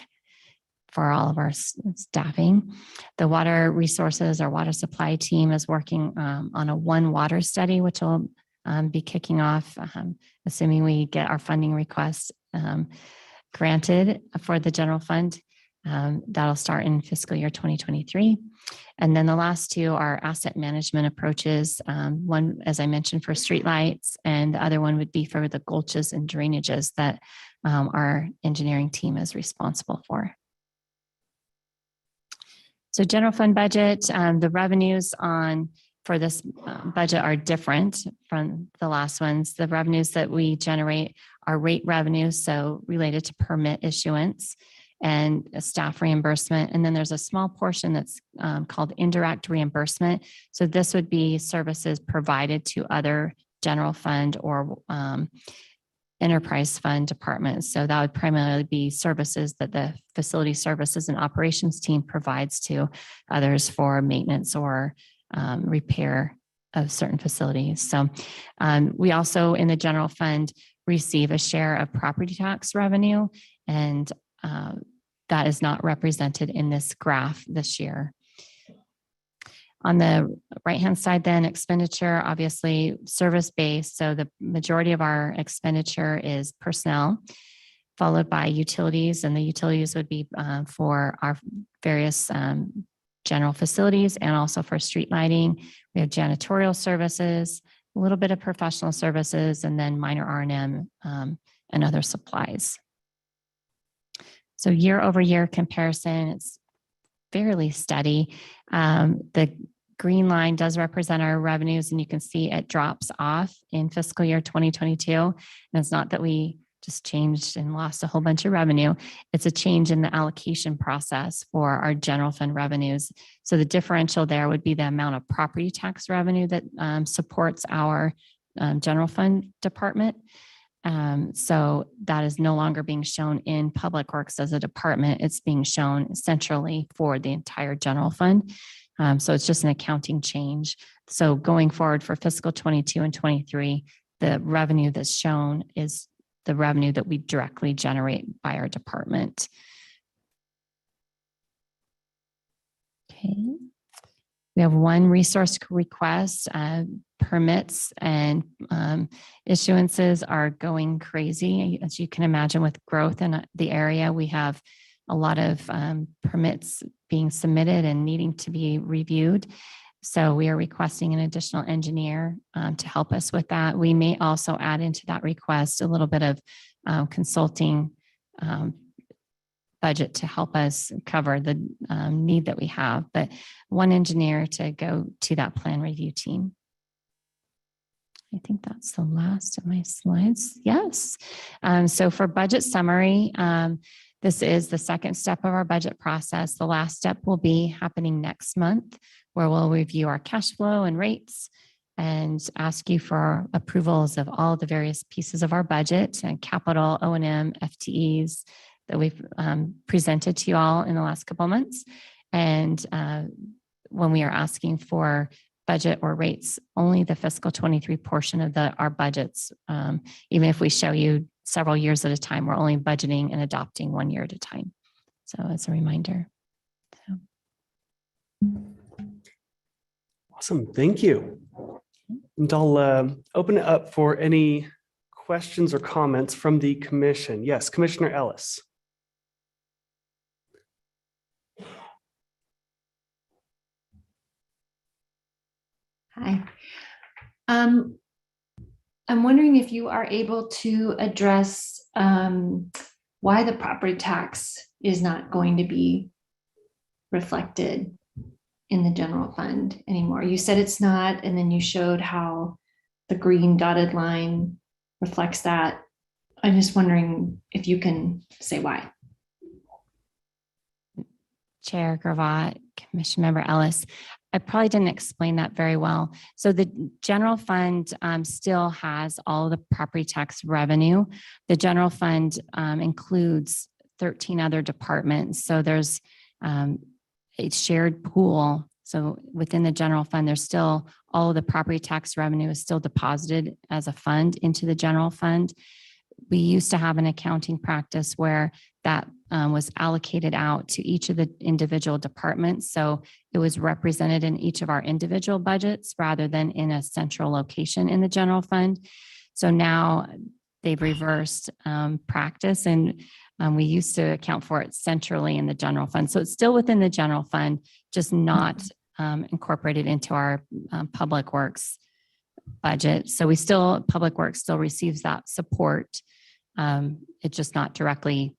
for all of our staffing. The water resources, our water supply team is working on a one water study, which will be kicking off, assuming we get our funding request granted for the general fund. That'll start in fiscal year 2023. And then the last two are asset management approaches. One, as I mentioned, for streetlights, and the other one would be for the gulches and drainages that our engineering team is responsible for. So general fund budget, the revenues for this budget are different from the last ones. The revenues that we generate are rate revenues, so related to permit issuance and staff reimbursement. And then there's a small portion that's called indirect reimbursement. So this would be services provided to other general fund or enterprise fund departments. So that would primarily be services that the facility services and operations team provides to others for maintenance or repair of certain facilities. So we also in the general fund receive a share of property tax revenue, and that is not represented in this graph this year. On the right-hand side then, expenditure, obviously service-based. So the majority of our expenditure is personnel, followed by utilities, and the utilities would be for our various general facilities and also for street lighting. We have janitorial services, a little bit of professional services, and then minor R&M and other supplies. So year over year comparison, it's fairly steady. The green line does represent our revenues, and you can see it drops off in fiscal year 2022. And it's not that we just changed and lost a whole bunch of revenue. It's a change in the allocation process for our general fund revenues. So the differential there would be the amount of property tax revenue that supports our general fund department. So that is no longer being shown in Public Works as a department. It's being shown centrally for the entire general fund. So it's just an accounting change. So going forward for fiscal 22 and 23, the revenue that's shown is the revenue that we directly generate by our department. Okay. We have one resource request. Permits and issuances are going crazy. As you can imagine, with growth in the area, we have a lot of permits being submitted and needing to be reviewed. So we are requesting an additional engineer to help us with that. We may also add into that request a little bit of consulting budget to help us cover the need that we have, but one engineer to go to that plan review team. I think that's the last of my slides. Yes. So for budget summary, this is the second step of our budget process. The last step will be happening next month, where we'll review our cash flow and rates and ask you for approvals of all the various pieces of our budget and capital, O&M, FTEs that we've presented to you all in the last couple of months. And when we are asking for budget or rates, only the fiscal 23 portion of our budgets, even if we show you several years at a time, we're only budgeting and adopting 1 year at a time. So as a reminder. Awesome, thank you. And I'll open it up for any questions or comments from the commission. Yes, Commissioner Ellis. Hi. I'm wondering if you are able to address why the property tax is not going to be reflected in the general fund anymore. You said it's not, and then you showed how the green dotted line reflects that. I'm just wondering if you can say why. Chair Gravette, Commission Member Ellis. I probably didn't explain that very well. So the general fund still has all of the property tax revenue. The general fund includes 13 other departments. So there's a shared pool. So within the general fund, there's still all of the property tax revenue is still deposited as a fund into the general fund. We used to have an accounting practice where that was allocated out to each of the individual departments. So it was represented in each of our individual budgets rather than in a central location in the general fund. So now they've reversed practice, and we used to account for it centrally in the general fund. So it's still within the general fund, just not incorporated into our public works budget. So public works still receives that support. It's just not directly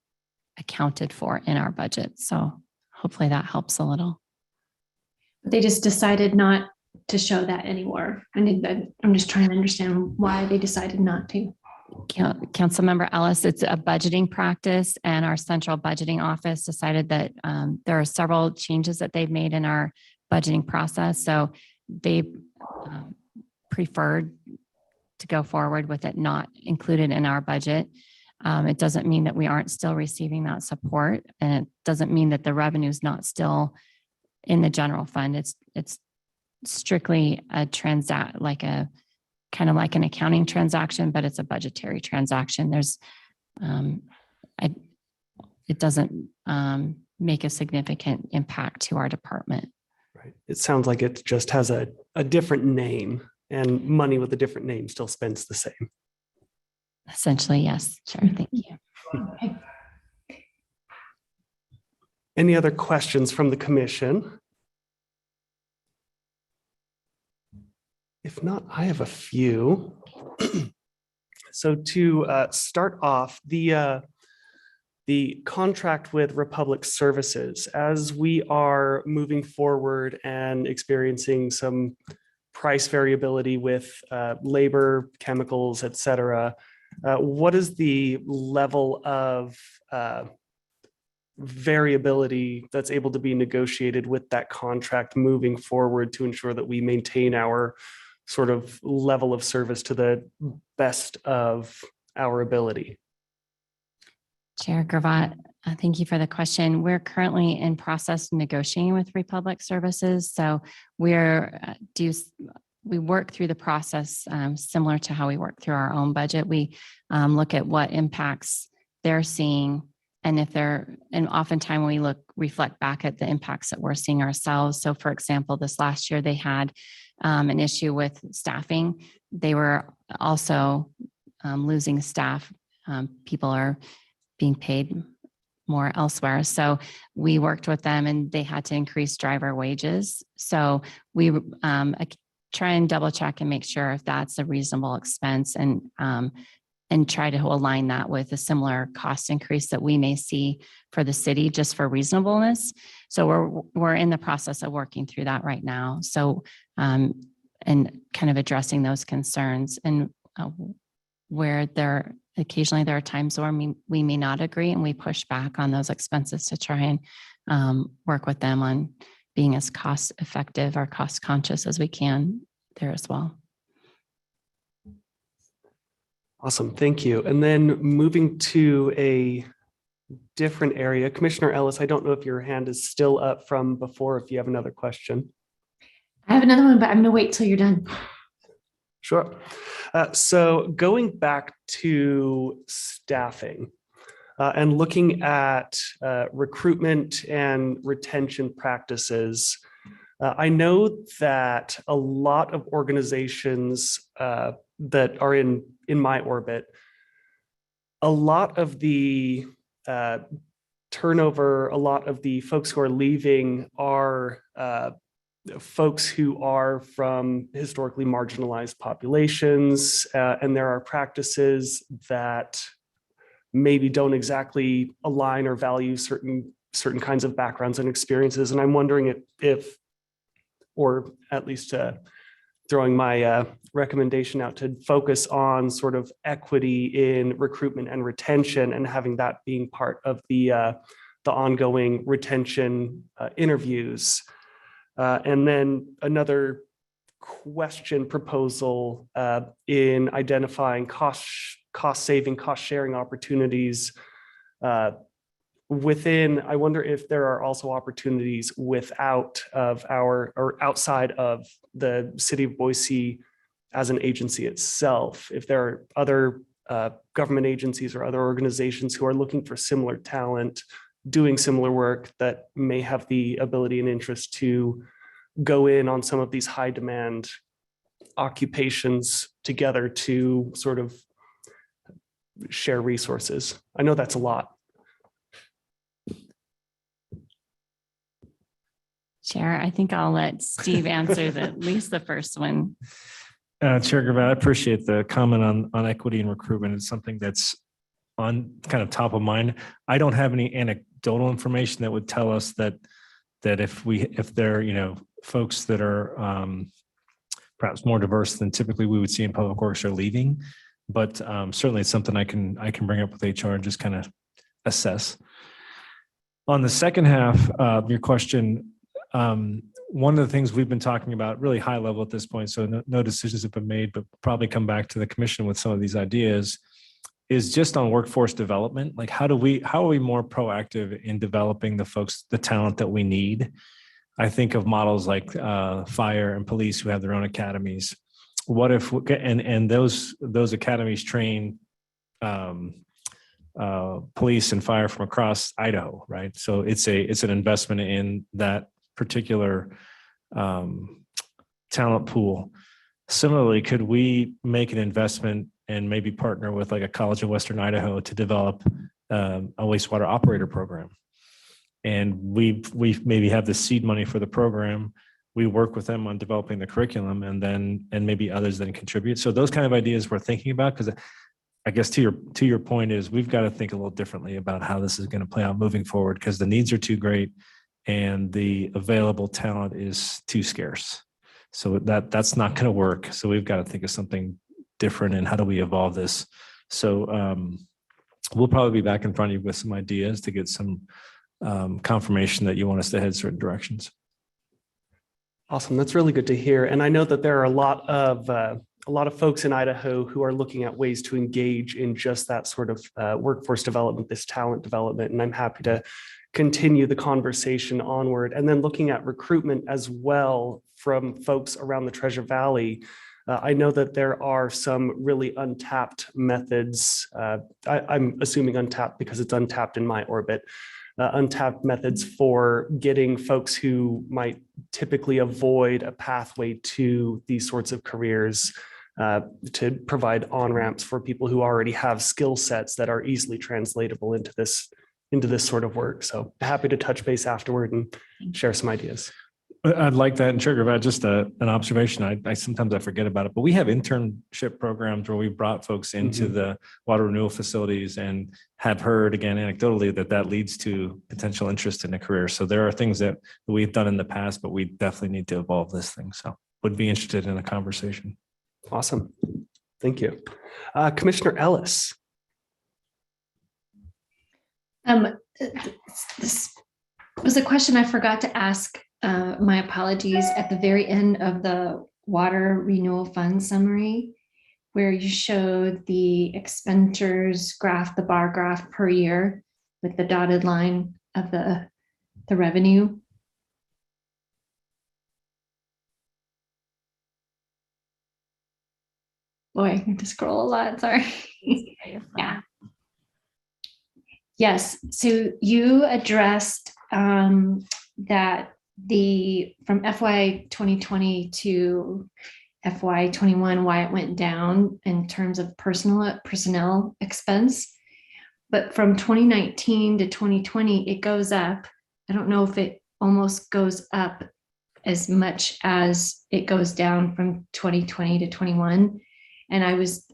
accounted for in our budget. So hopefully that helps a little. They just decided not to show that anymore. I'm just trying to understand why they decided not to. Councilmember Ellis, it's a budgeting practice, and our central budgeting office decided that there are several changes that they've made in our budgeting process. So they preferred to go forward with it not included in our budget. It doesn't mean that we aren't still receiving that support, and it doesn't mean that the revenue is not still in the general fund. It's strictly a kind of like an accounting transaction, but it's a budgetary transaction. It doesn't make a significant impact to our department. Right. It sounds like it just has a different name, and money with a different name still spends the same. Essentially, yes. Sure. Thank you. Okay. Any other questions from the commission? If not, I have a few. So to start off, the contract with Republic Services, as we are moving forward and experiencing some price variability with labor, chemicals, et cetera, what is the level of variability that's able to be negotiated with that contract moving forward to ensure that we maintain our sort of level of service to the best of our ability? Chair Gravette, thank you for the question. We're currently in process of negotiating with Republic Services. So we work through the process similar to how we work through our own budget. We look at what impacts they're seeing, and oftentimes we reflect back at the impacts that we're seeing ourselves. So for example, this last year they had an issue with staffing. They were also losing staff. People are being paid more elsewhere. So we worked with them, and they had to increase driver wages. So we try and double check and make sure if that's a reasonable expense, and try to align that with a similar cost increase that we may see for the city, just for reasonableness. So we're in the process of working through that right now. So and kind of addressing those concerns, and where occasionally there are times where we may not agree, and we push back on those expenses to try and work with them on being as cost effective or cost conscious as we can there as well. Awesome, thank you. And then moving to a different area, Commissioner Ellis, I don't know if your hand is still up from before, if you have another question. I have another one, but I'm going to wait till you're done. Sure. So going back to staffing and looking at recruitment and retention practices, I know that a lot of organizations that are in my orbit, a lot of the turnover, a lot of the folks who are leaving are folks who are from historically marginalized populations, and there are practices that maybe don't exactly align or value certain kinds of backgrounds and experiences. And I'm wondering if or at least throwing my recommendation out to focus on sort of equity in recruitment and retention, and having that being part of the ongoing retention interviews. And then another question proposal in identifying cost saving, cost sharing opportunities within. I wonder if there are also opportunities outside of the city of Boise as an agency itself. If there are other government agencies or other organizations who are looking for similar talent, doing similar work, that may have the ability and interest to go in on some of these high demand occupations together to sort of share resources. I know that's a lot. Chair, I think I'll let Steve answer at least the first one. Chair Gravette, I appreciate the comment on equity and recruitment. It's something that's on kind of top of mind. I don't have any anecdotal information that would tell us that if they're, folks that are perhaps more diverse than typically we would see in public works are leaving, but certainly it's something I can bring up with HR and just kind of assess. On the second half of your question, one of the things we've been talking about really high level at this point, so no decisions have been made, but probably come back to the commission with some of these ideas, is just on workforce development. Like how are we more proactive in developing the talent that we need? I think of models like fire and police who have their own academies. What if, and those academies train police and fire from across Idaho, right? So it's an investment in that particular talent pool. Similarly, could we make an investment and maybe partner with like a college of Western Idaho to develop a wastewater operator program? And we maybe have the seed money for the program. We work with them on developing the curriculum, and maybe others then contribute. So those kind of ideas we're thinking about, because I guess to your point is we've got to think a little differently about how this is going to play out moving forward, because the needs are too great and the available talent is too scarce. So that's not going to work. So we've got to think of something different, and how do we evolve this? So we'll probably be back in front of you with some ideas to get some confirmation that you want us to head certain directions. Awesome. That's really good to hear. And I know that there are a lot of folks in Idaho who are looking at ways to engage in just that sort of workforce development, this talent development. And I'm happy to continue the conversation onward. And then looking at recruitment as well from folks around the Treasure Valley. I know that there are some really untapped methods. I'm assuming untapped because it's untapped in my orbit. Untapped methods for getting folks who might typically avoid a pathway to these sorts of careers to provide on-ramps for people who already have skill sets that are easily translatable into this sort of work. So happy to touch base afterward and share some ideas. I'd like that. And Chair Gravette, just an observation. I sometimes I forget about it, but we have internship programs where we brought folks into the water renewal facilities and have heard again anecdotally that leads to potential interest in a career. So there are things that we've done in the past, but we definitely need to evolve this thing. So would be interested in a conversation. Awesome. Thank you. Commissioner Ellis. This was a question I forgot to ask. My apologies, at the very end of the Water Renewal Fund summary, where you showed the expenditures graph, the bar graph per year with the dotted line of the revenue. Boy, I need to scroll a lot, sorry. Yeah. Yes, so you addressed that from FY 2020 to FY 21, why it went down in terms of personnel expense. But from 2019 to 2020, it goes up. I don't know if it almost goes up as much as it goes down from 2020 to 21. And I was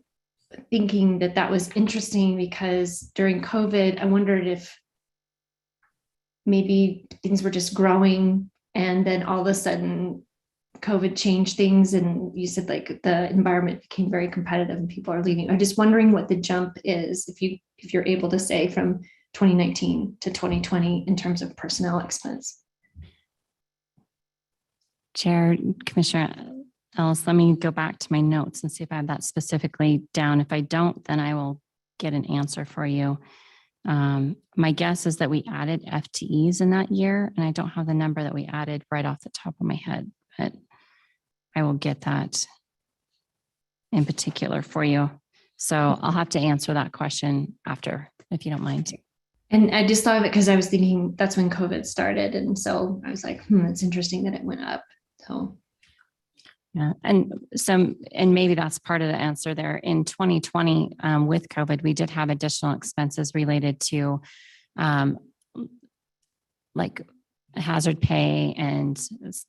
thinking that was interesting because during COVID, I wondered if maybe things were just growing and then all of a sudden COVID changed things, and you said like the environment became very competitive and people are leaving. I'm just wondering what the jump is, if you're able to say, from 2019 to 2020 in terms of personnel expense. Chair, Commissioner Ellis, let me go back to my notes and see if I have that specifically down. If I don't, then I will get an answer for you. My guess is that we added FTEs in that year, and I don't have the number that we added right off the top of my head, but I will get that in particular for you. So I'll have to answer that question after, if you don't mind. And I just thought of it because I was thinking that's when COVID started. And so I was like, it's interesting that it went up. So. Yeah, and maybe that's part of the answer there. In 2020, with COVID, we did have additional expenses related to like hazard pay and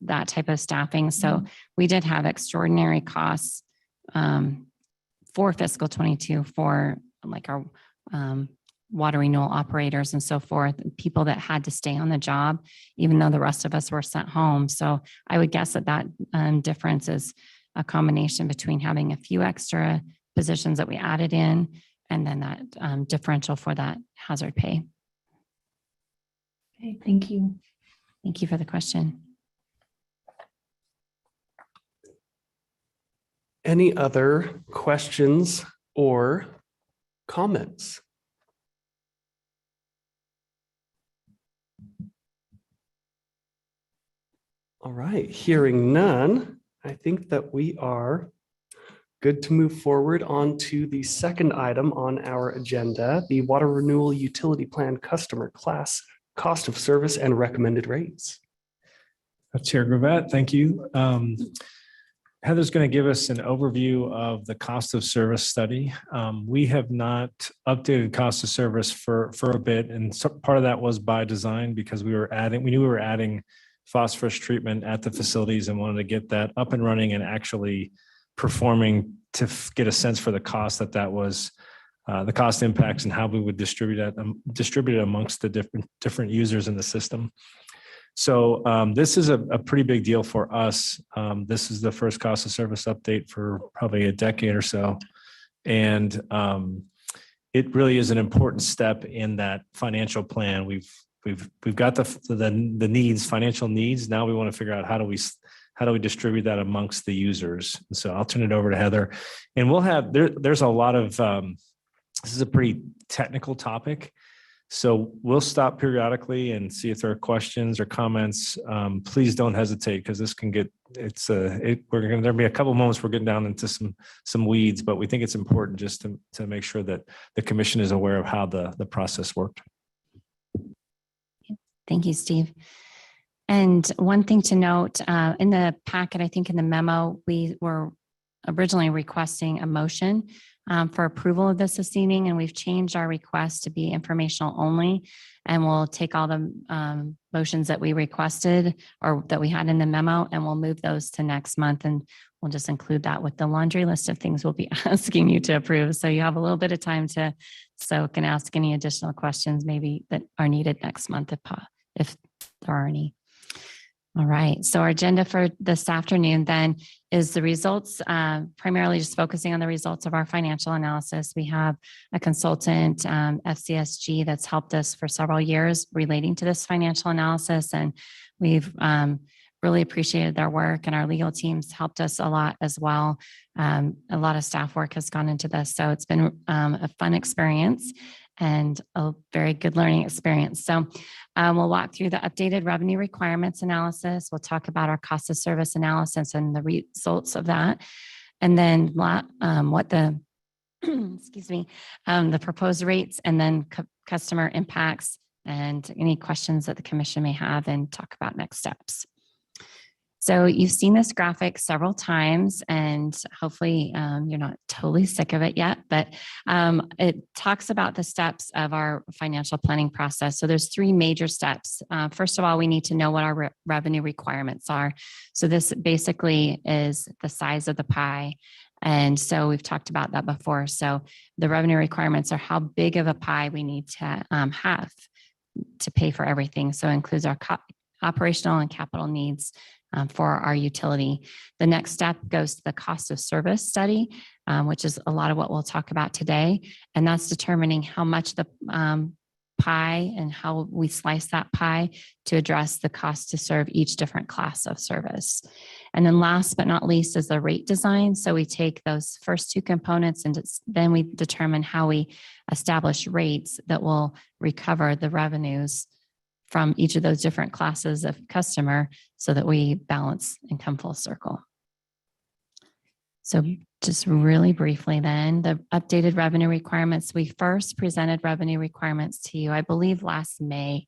that type of staffing. So we did have extraordinary costs for fiscal 22 for like our water renewal operators and so forth, people that had to stay on the job, even though the rest of us were sent home. So I would guess that difference is a combination between having a few extra positions that we added in, and then that differential for that hazard pay. Okay, thank you. Thank you for the question. Any other questions or comments? All right, hearing none, I think that we are good to move forward on to the second item on our agenda, the Water Renewal Utility Plan Customer Class Cost of Service and Recommended Rates. Chair Gravette, thank you. Heather's going to give us an overview of the cost of service study. We have not updated cost of service for a bit, and so part of that was by design because we knew we were adding phosphorus treatment at the facilities and wanted to get that up and running and actually performing to get a sense for the cost that was, the cost impacts and how we would distribute it amongst the different users in the system. So this is a pretty big deal for us. This is the first cost of service update for probably a decade or so. And it really is an important step in that financial plan. We've got the needs, financial needs. Now we want to figure out how do we distribute that amongst the users. And so I'll turn it over to Heather, and we'll have there's a lot of this is a pretty technical topic. So we'll stop periodically and see if there are questions or comments. Please don't hesitate, because this can get there'll be a couple moments we're getting down into some weeds, but we think it's important just to make sure that the commission is aware of how the process worked. Thank you, Steve. And one thing to note, in the packet, I think in the memo, we were originally requesting a motion for approval of this evening, and we've changed our request to be informational only, and we'll take all the motions that we requested or that we had in the memo, and we'll move those to next month, and we'll just include that with the laundry list of things we'll be asking you to approve. So you have a little bit of time to soak and ask any additional questions maybe that are needed next month if there are any. All right, so our agenda for this afternoon then is the results, primarily just focusing on the results of our financial analysis. We have a consultant, FCSG, that's helped us for several years relating to this financial analysis, and we've really appreciated their work, and our legal teams helped us a lot as well. A lot of staff work has gone into this, so it's been a fun experience and a very good learning experience. So we'll walk through the updated revenue requirements analysis. We'll talk about our cost of service analysis and the results of that. And then what the, excuse me, the proposed rates, and then customer impacts and any questions that the commission may have, and talk about next steps. So you've seen this graphic several times, and hopefully you're not totally sick of it yet, but it talks about the steps of our financial planning process. So there's three major steps. First of all, we need to know what our revenue requirements are. So this basically is the size of the pie. And so we've talked about that before. So the revenue requirements are how big of a pie we need to have to pay for everything. So it includes our operational and capital needs. for our utility. The next step goes to the cost of service study, which is a lot of what we'll talk about today. And that's determining how much the pie and how we slice that pie to address the cost to serve each different class of service. And then last but not least is the rate design. So we take those first two components and then we determine how we establish rates that will recover the revenues from each of those different classes of customer so that we balance and come full circle. So just really briefly then, the updated revenue requirements, we first presented revenue requirements to you, I believe last May.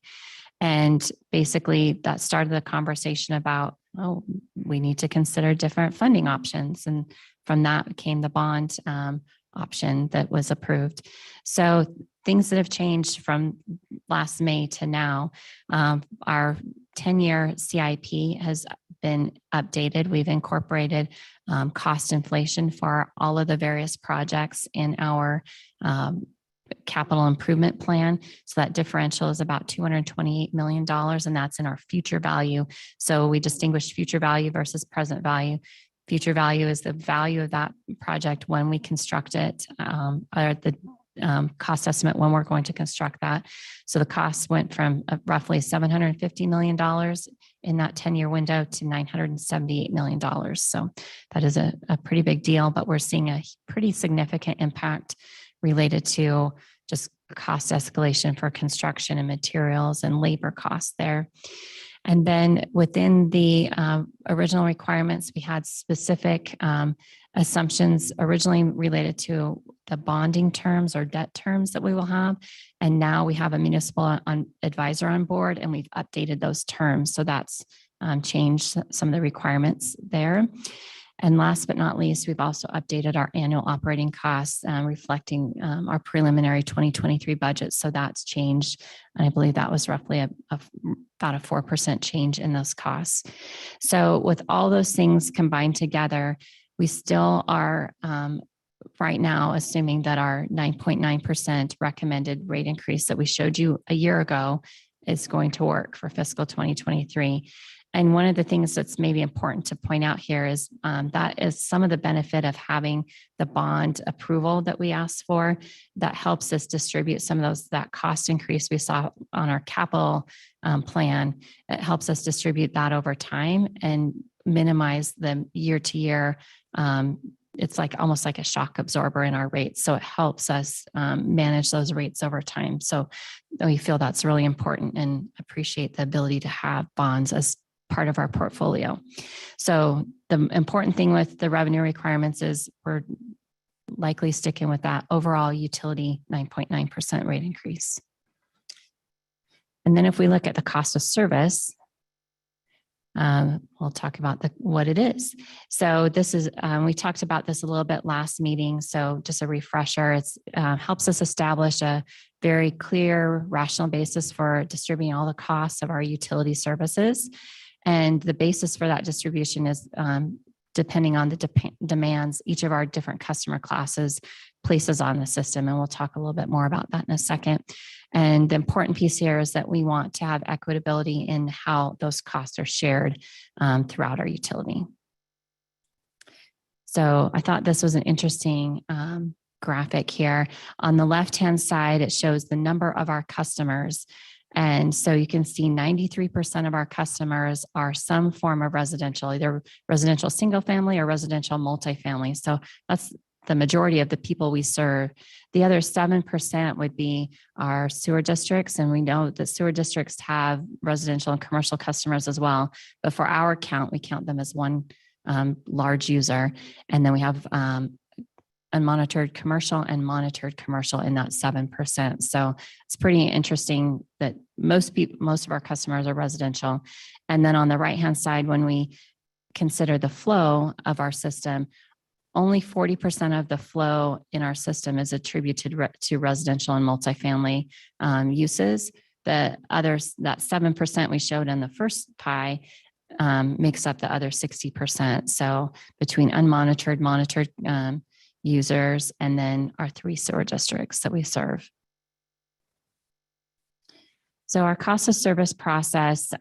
And basically that started the conversation about, oh, we need to consider different funding options. And from that came the bond option that was approved. So things that have changed from last May to now, our 10-year CIP has been updated. We've incorporated cost inflation for all of the various projects in our capital improvement plan. So that differential is about $228 million, and that's in our future value. So we distinguish future value versus present value. Future value is the value of that project when we construct it, or the cost estimate when we're going to construct that. So the cost went from roughly $750 million in that 10-year window to $978 million. So that is a pretty big deal, but we're seeing a pretty significant impact related to just cost escalation for construction and materials and labor costs there. And then within the original requirements, we had specific assumptions originally related to the bonding terms or debt terms that we will have. And now we have a municipal advisor on board and we've updated those terms. So that's changed some of the requirements there. And last but not least, we've also updated our annual operating costs, reflecting our preliminary 2023 budget. So that's changed. And I believe that was roughly about a 4% change in those costs. So with all those things combined together, we still are right now assuming that our 9.9% recommended rate increase that we showed you a year ago is going to work for fiscal 2023. And one of the things that's maybe important to point out here is that is some of the benefit of having the bond approval that we asked for. That helps us distribute some of that cost increase we saw on our capital plan. It helps us distribute that over time and minimize the year to year. It's like almost like a shock absorber in our rates. So it helps us manage those rates over time. So we feel that's really important and appreciate the ability to have bonds as part of our portfolio. So the important thing with the revenue requirements is we're likely sticking with that overall utility 9.9% rate increase. And then if we look at the cost of service, we'll talk about what it is. So this is, we talked about this a little bit last meeting. So just a refresher, it's helps us establish a very clear, rational basis for distributing all the costs of our utility services. And the basis for that distribution is depending on the demands each of our different customer classes places on the system. And we'll talk a little bit more about that in a second. And the important piece here is that we want to have equitability in how those costs are shared throughout our utility. So I thought this was an interesting graphic here. On the left-hand side, it shows the number of our customers. And so you can see 93% of our customers are some form of residential, either residential single family or residential multifamily. So that's the majority of the people we serve. The other 7% would be our sewer districts. And we know that sewer districts have residential and commercial customers as well. But for our count, we count them as one large user. And then we have unmonitored commercial and monitored commercial in that 7%. So it's pretty interesting that most of our customers are residential. And then on the right-hand side, when we consider the flow of our system, only 40% of the flow in our system is attributed to residential and multifamily uses. The others, that 7% we showed in the first pie, makes up the other 60%. So between unmonitored, monitored users, and then our 3 sewer districts that we serve. So our cost of service process,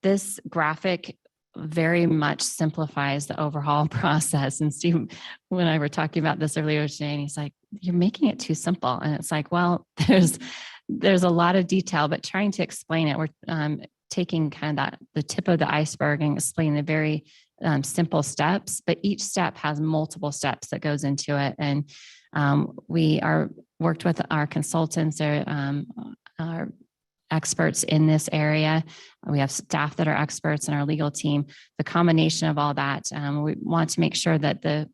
this graphic very much simplifies the overhaul process. And Steve, when I were talking about this earlier today, and he's like, you're making it too simple. And it's like, well, there's a lot of detail, but trying to explain it, we're taking kind of the tip of the iceberg and explaining the very simple steps, but each step has multiple steps that goes into it. And we are worked with our consultants, our experts in this area. We have staff that are experts in our legal team. The combination of all that, we want to make sure that the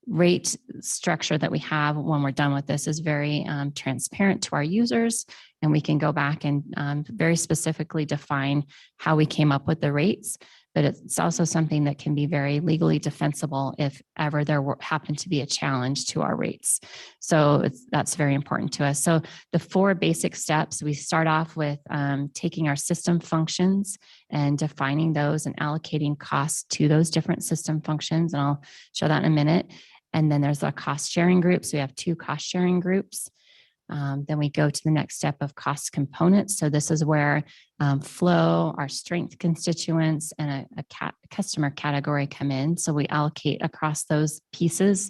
rate structure that we have when we're done with this is very transparent to our users, and we can go back and very specifically define how we came up with the rates. But it's also something that can be very legally defensible if ever there happened to be a challenge to our rates. So that's very important to us. So the 4 basic steps, we start off with taking our system functions and defining those and allocating costs to those different system functions. And I'll show that in a minute. And then there's our cost sharing groups. We have 2 cost sharing groups. Then we go to the next step of cost components. So this is where flow, our strength constituents, and a customer category come in. So we allocate across those pieces.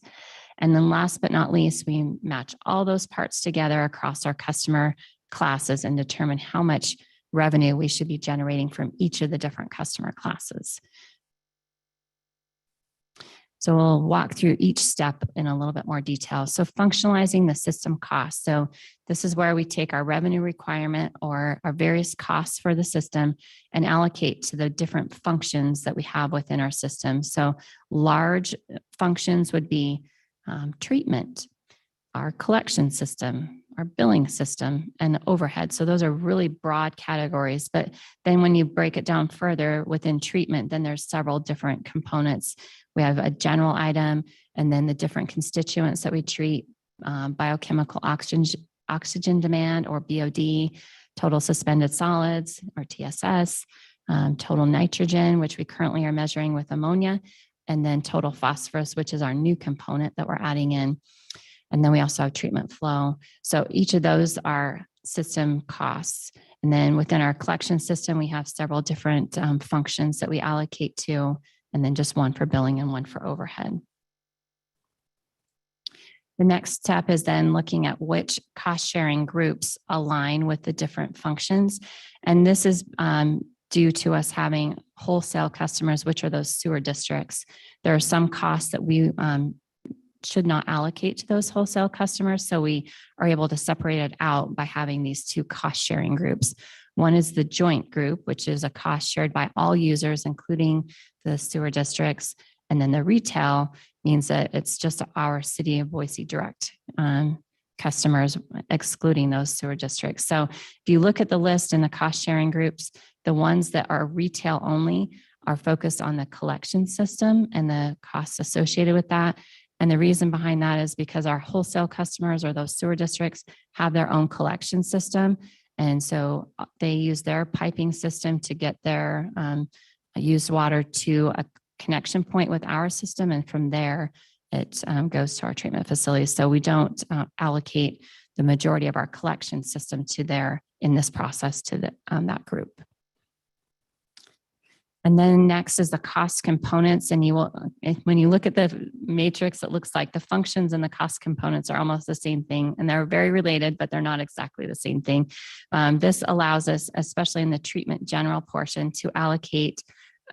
And then last but not least, we match all those parts together across our customer classes and determine how much revenue we should be generating from each of the different customer classes. So we'll walk through each step in a little bit more detail. So functionalizing the system costs. So this is where we take our revenue requirement or our various costs for the system and allocate to the different functions that we have within our system. So large functions would be treatment, our collection system, our billing system, and overhead. So those are really broad categories. But then when you break it down further within treatment, then there's several different components. We have a general item, and then the different constituents that we treat, biochemical oxygen demand or BOD, total suspended solids or TSS, total nitrogen, which we currently are measuring with ammonia, and then total phosphorus, which is our new component that we're adding in. And then we also have treatment flow. So each of those are system costs. And then within our collection system, we have several different functions that we allocate to, and then just one for billing and one for overhead. The next step is then looking at which cost sharing groups align with the different functions. And this is due to us having wholesale customers, which are those sewer districts. There are some costs that we should not allocate to those wholesale customers. So we are able to separate it out by having these 2 cost sharing groups. One is the joint group, which is a cost shared by all users, including the sewer districts. And then the retail means that it's just our City of Boise direct customers, excluding those sewer districts. So if you look at the list in the cost sharing groups, the ones that are retail only are focused on the collection system and the costs associated with that. And the reason behind that is because our wholesale customers or those sewer districts have their own collection system. And so they use their piping system to get their used water to a connection point with our system. And from there, it goes to our treatment facilities. So we don't allocate the majority of our collection system to there in this process to that group. And then next is the cost components. And you will, when you look at the matrix, it looks like the functions and the cost components are almost the same thing. And they're very related, but they're not exactly the same thing. This allows us, especially in the treatment general portion, to allocate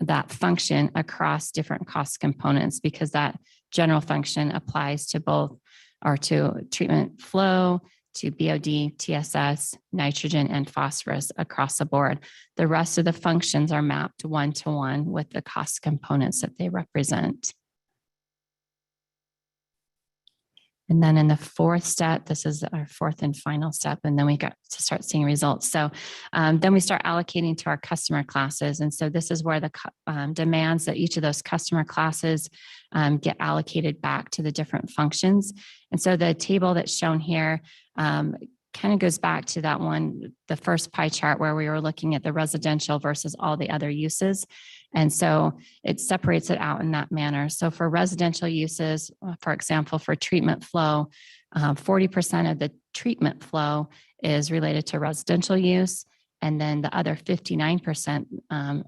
that function across different cost components, because that general function applies to both, or to treatment flow, to BOD, TSS, nitrogen, and phosphorus across the board. The rest of the functions are mapped one-to-one with the cost components that they represent. And then in the 4th step, this is our 4th and final step, and then we got to start seeing results. So then we start allocating to our customer classes. And so this is where the demands that each of those customer classes get allocated back to the different functions. And so the table that's shown here kind of goes back to that one, the first pie chart where we were looking at the residential versus all the other uses. And so it separates it out in that manner. So for residential uses, for example, for treatment flow, 40% of the treatment flow is related to residential use, And then the other 59%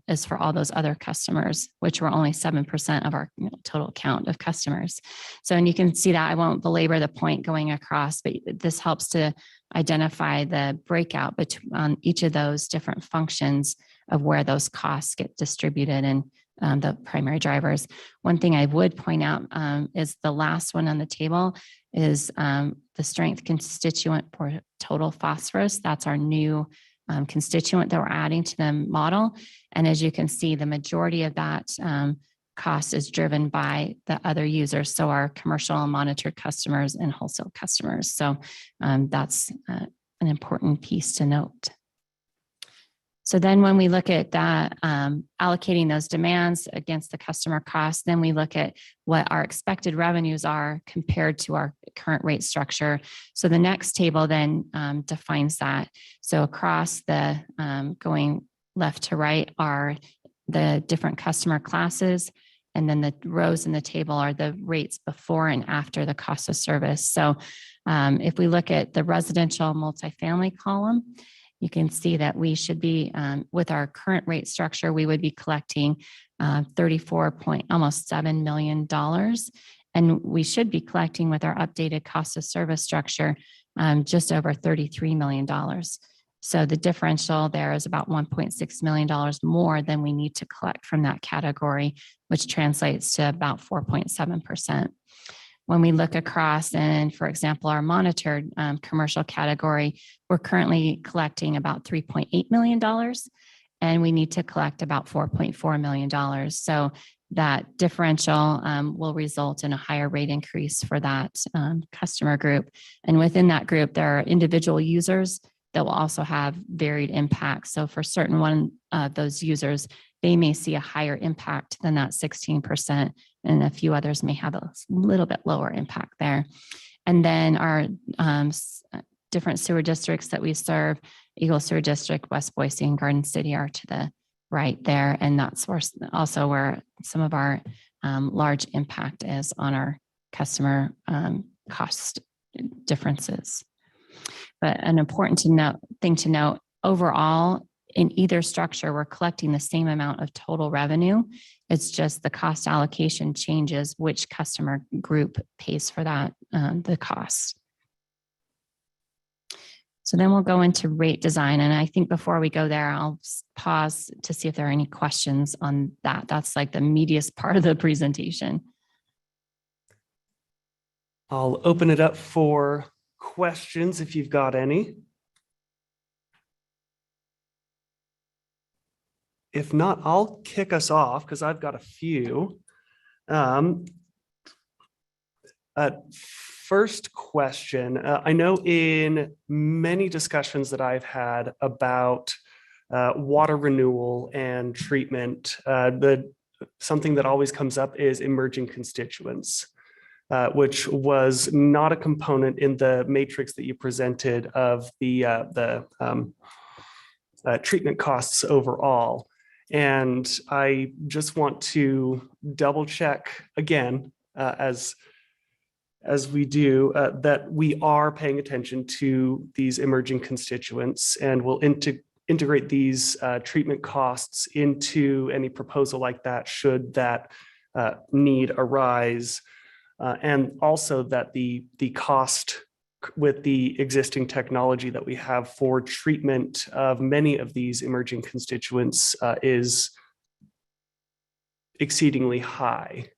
is for all those other customers, which were only 7% of our total count of customers. So, and you can see that I won't belabor the point going across, but this helps to identify the breakout between on each of those different functions of where those costs get distributed and the primary drivers. One thing I would point out is the last one on the table is the strength constituent for total phosphorus. That's our new constituent that we're adding to the model. And as you can see, the majority of that cost is driven by the other users. So our commercial and monitored customers and wholesale customers. So that's an important piece to note. So then when we look at that, allocating those demands against the customer cost, then we look at what our expected revenues are compared to our current rate structure. So the next table then defines that. So across the going left to right are the different customer classes. And then the rows in the table are the rates before and after the cost of service. So if we look at the residential multifamily column, you can see that we should be, with our current rate structure, we would be collecting almost $7 million. And we should be collecting with our updated cost of service structure just over $33 million. So the differential there is about $1.6 million more than we need to collect from that category, which translates to about 4.7%. When we look across and, for example, our monitored commercial category, we're currently collecting about $3.8 million, and we need to collect about $4.4 million. So that differential will result in a higher rate increase for that customer group. And within that group, there are individual users that will also have varied impacts. So for certain one of those users, they may see a higher impact than that 16%, and a few others may have a little bit lower impact there. And then our different sewer districts that we serve, Eagle Sewer District, West Boise, and Garden City are to the right there. And that's also where some of our large impact is on our customer cost differences. But an important thing to note, overall, in either structure, we're collecting the same amount of total revenue. It's just the cost allocation changes which customer group pays for that, the cost. So then we'll go into rate design. And I think before we go there, I'll pause to see if there are any questions on that. That's like the meatiest part of the presentation. I'll open it up for questions if you've got any. If not, I'll kick us off because I've got a few. First question, I know in many discussions that I've had about water renewal and treatment, something that always comes up is emerging constituents, which was not a component in the matrix that you presented of the treatment costs overall. And I just want to double check again, as we do, that we are paying attention to these emerging constituents and will integrate these treatment costs into any proposal like that, should that need arise. And also that the cost with the existing technology that we have for treatment of many of these emerging constituents is exceedingly high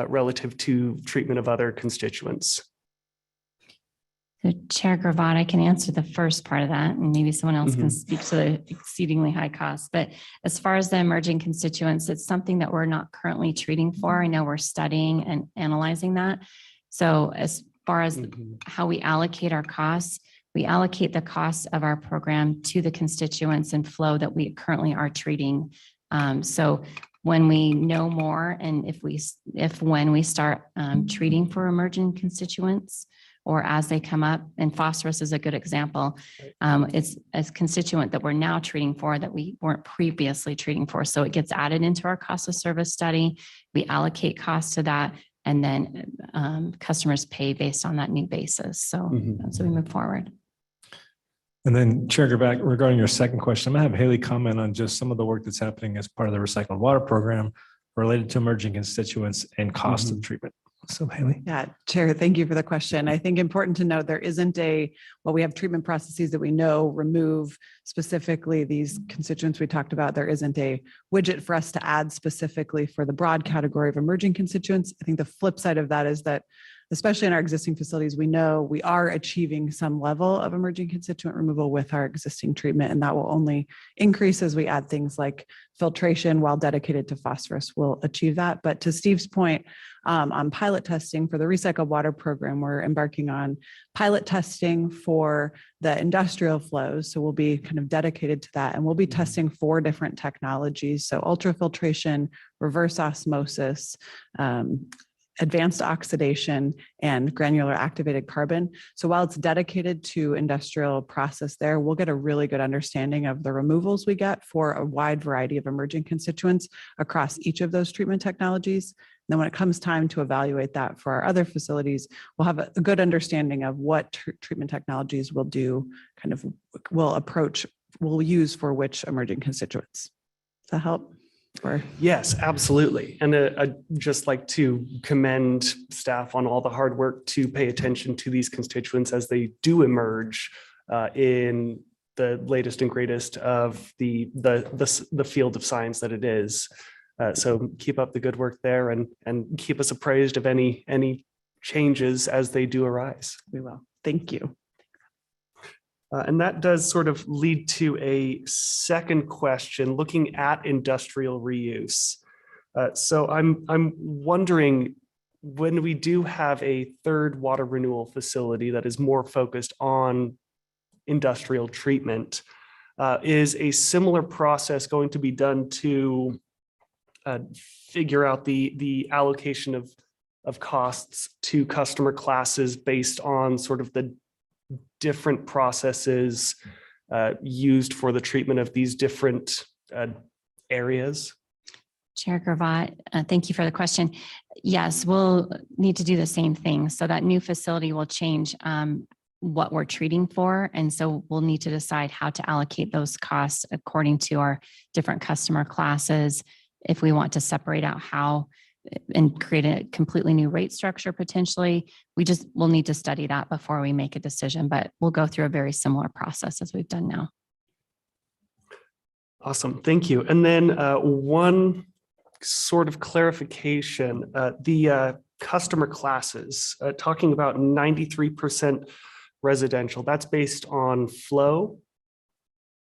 relative to treatment of other constituents. So Chair Gravette, I can answer the first part of that, and maybe someone else can speak to the exceedingly high costs. But as far as the emerging constituents, it's something that we're not currently treating for. I know we're studying and analyzing that. So as far as how we allocate our costs, we allocate the costs of our program to the constituents and flow that we currently are treating. So when we know more, and when we start treating for emerging constituents, or as they come up, and phosphorus is a good example. It's a constituent that we're now treating for that we weren't previously treating for. So it gets added into our cost of service study. We allocate costs to that, and then customers pay based on that new basis. So that's how we move forward. And then Chair Gravette, regarding your second question, I'm gonna have Haley comment on just some of the work that's happening as part of the recycled water program related to emerging constituents and cost of treatment. So Haley. Yeah, Chair, thank you for the question. I think important to note, there isn't well, we have treatment processes that we know remove specifically these constituents we talked about. There isn't a widget for us to add specifically for the broad category of emerging constituents. I think the flip side of that is that, especially in our existing facilities, we know we are achieving some level of emerging constituent removal with our existing treatment, and that will only increase as we add things like filtration. While dedicated to phosphorus, we'll achieve that. But to Steve's point, on pilot testing for the recycled water program, we're embarking on pilot testing for the industrial flows. So we'll be kind of dedicated to that, and we'll be testing 4 different technologies. So ultrafiltration, reverse osmosis, advanced oxidation, and granular activated carbon. So while it's dedicated to industrial process there, we'll get a really good understanding of the removals we get for a wide variety of emerging constituents across each of those treatment technologies. And then when it comes time to evaluate that for our other facilities, we'll have a good understanding of what treatment technologies we'll do, kind of we'll use for which emerging constituents. Does that help? Or Yes, absolutely. And I'd just like to commend staff on all the hard work to pay attention to these constituents as they do emerge in the latest and greatest of the field of science that it is. So keep up the good work there and keep us appraised of any changes as they do arise. we will. Thank you. And that does sort of lead to a second question, looking at industrial reuse. So I'm wondering, when we do have a third water renewal facility that is more focused on industrial treatment, is a similar process going to be done to figure out the allocation of costs to customer classes based on sort of the different processes used for the treatment of these different areas? Chair Gravette, thank you for the question. Yes, we'll need to do the same thing. So that new facility will change what we're treating for. And so we'll need to decide how to allocate those costs according to our different customer classes. If we want to separate out how and create a completely new rate structure potentially, we'll need to study that before we make a decision, but we'll go through a very similar process as we've done now. Awesome, thank you. And then one sort of clarification, the customer classes, talking about 93% residential, that's based on flow.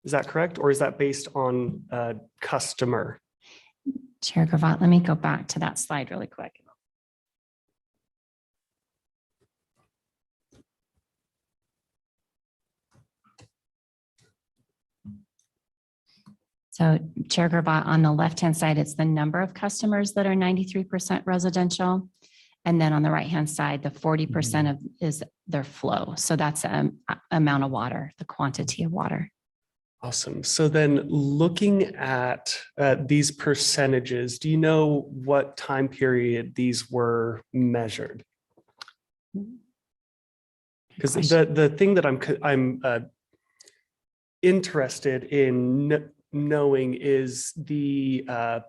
Is that correct? Or is that based on customer? Chair Gravette, let me go back to that slide really quick. So Chair Gravette, on the left-hand side, it's the number of customers that are 93% residential. And then on the right-hand side, the 40% is their flow. So that's the amount of water, the quantity of water. Awesome. So then looking at these percentages, do you know what time period these were measured? Because the thing that I'm interested in knowing is the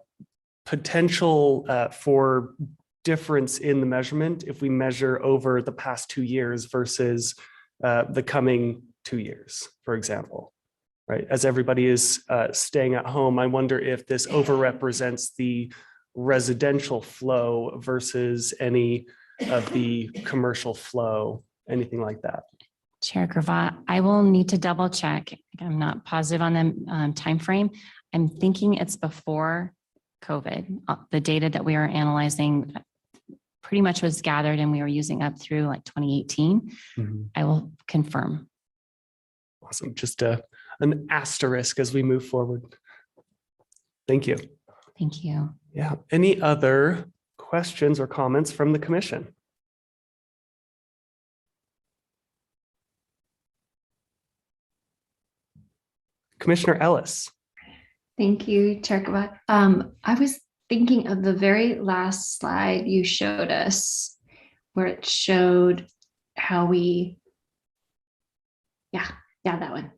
potential for difference in the measurement if we measure over the past 2 years versus the coming 2 years, for example. Right, as everybody is staying at home, I wonder if this overrepresents the residential flow versus any of the commercial flow, anything like that. Chair Gravette, I will need to double check. I'm not positive on the time frame. I'm thinking it's before COVID. The data that we are analyzing pretty much was gathered and we were using up through like 2018. I will confirm. Awesome. Just an asterisk as we move forward. Thank you. Thank you. Yeah. Any other questions or comments from the commission? Commissioner Ellis. Thank you, Chair Gravette. I was thinking of the very last slide you showed us, where it showed how we, Yeah, that one.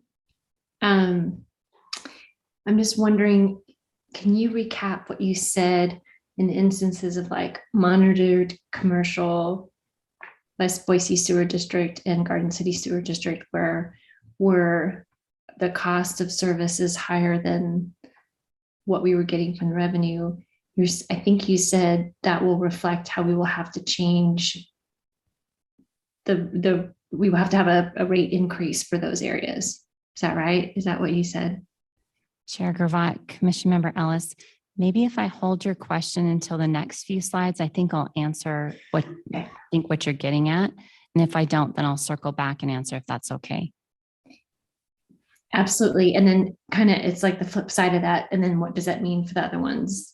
I'm just wondering, can you recap what you said in instances of like monitored commercial, West Boise Sewer District and Garden City Sewer District, where were the cost of services higher than what we were getting from revenue? I think you said that will reflect how we will have to change we will have to have a rate increase for those areas. Is that right? Is that what you said? Chair Gravette, Commission Member Ellis, maybe if I hold your question until the next few slides, I think I'll answer what you're getting at. And if I don't, then I'll circle back and answer if that's okay. Absolutely. And then kind of, it's like the flip side of that. And then what does that mean for the other ones?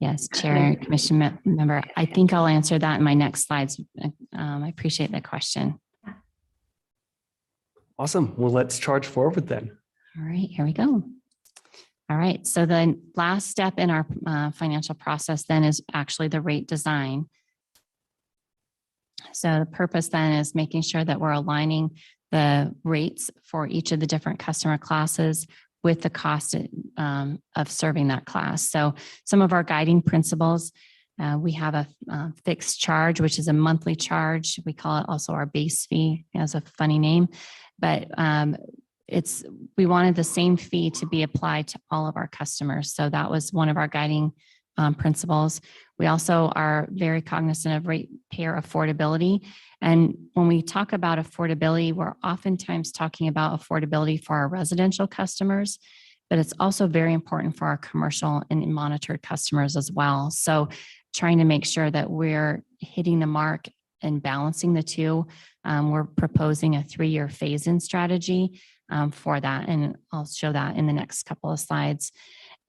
Yes, Chair, Commission Member, I think I'll answer that in my next slides. I appreciate the question. Awesome. Well, let's charge forward then. All right, here we go. All right, so the last step in our financial process then is actually the rate design. So the purpose then is making sure that we're aligning the rates for each of the different customer classes with the cost of serving that class. So some of our guiding principles, we have a fixed charge, which is a monthly charge. We call it also our base fee, as a funny name, but we wanted the same fee to be applied to all of our customers. So that was one of our guiding principles. We also are very cognizant of ratepayer affordability. And when we talk about affordability, we're oftentimes talking about affordability for our residential customers, but it's also very important for our commercial and monitored customers as well. So trying to make sure that we're hitting the mark and balancing the two. We're proposing a 3-year phase-in strategy for that. And I'll show that in the next couple of slides.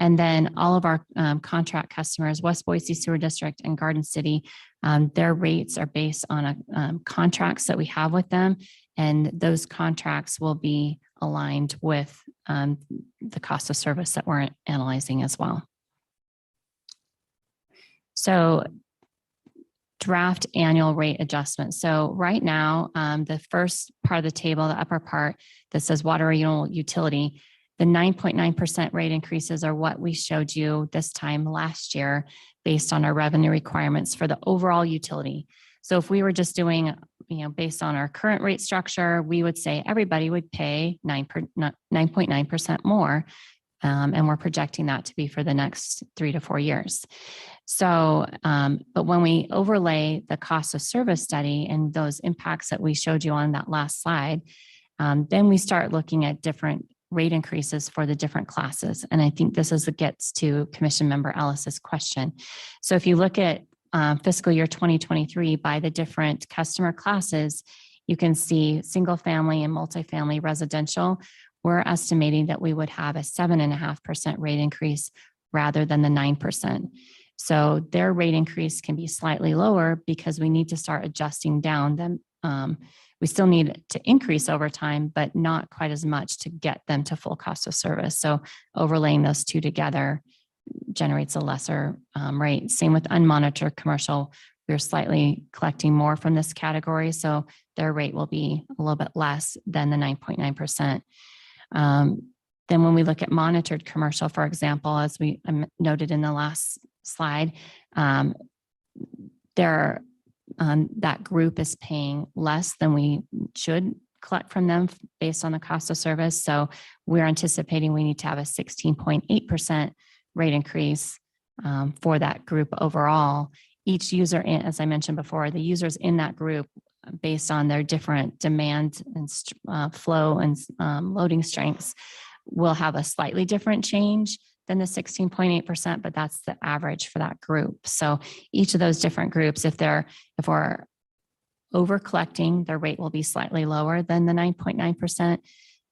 And then all of our contract customers, West Boise Sewer District and Garden City, their rates are based on contracts that we have with them. And those contracts will be aligned with the cost of service that we're analyzing as well. So draft annual rate adjustment. So right now, the first part of the table, the upper part that says water renewal utility, the 9.9% rate increases are what we showed you this time last year based on our revenue requirements for the overall utility. So if we were just doing, based on our current rate structure, we would say everybody would pay 9.9% more. And we're projecting that to be for the next 3 to 4 years. So, but when we overlay the cost of service study and those impacts that we showed you on that last slide, then we start looking at different rate increases for the different classes. And I think this gets to Commission Member Ellis's question. So if you look at fiscal year 2023 by the different customer classes, you can see single family and multifamily residential. We're estimating that we would have a 7.5% rate increase rather than the 9%. So their rate increase can be slightly lower because we need to start adjusting down them. We still need to increase over time, but not quite as much to get them to full cost of service. So overlaying those two together generates a lesser rate. Same with unmonitored commercial. We're slightly collecting more from this category, so their rate will be a little bit less than the 9.9%. Then when we look at monitored commercial, for example, as we noted in the last slide, that group is paying less than we should collect from them based on the cost of service. So we're anticipating we need to have a 16.8% rate increase for that group overall. Each user, as I mentioned before, the users in that group, based on their different demand and flow and loading strengths, will have a slightly different change than the 16.8%, but that's the average for that group. So each of those different groups, if we're over collecting, their rate will be slightly lower than the 9.9%.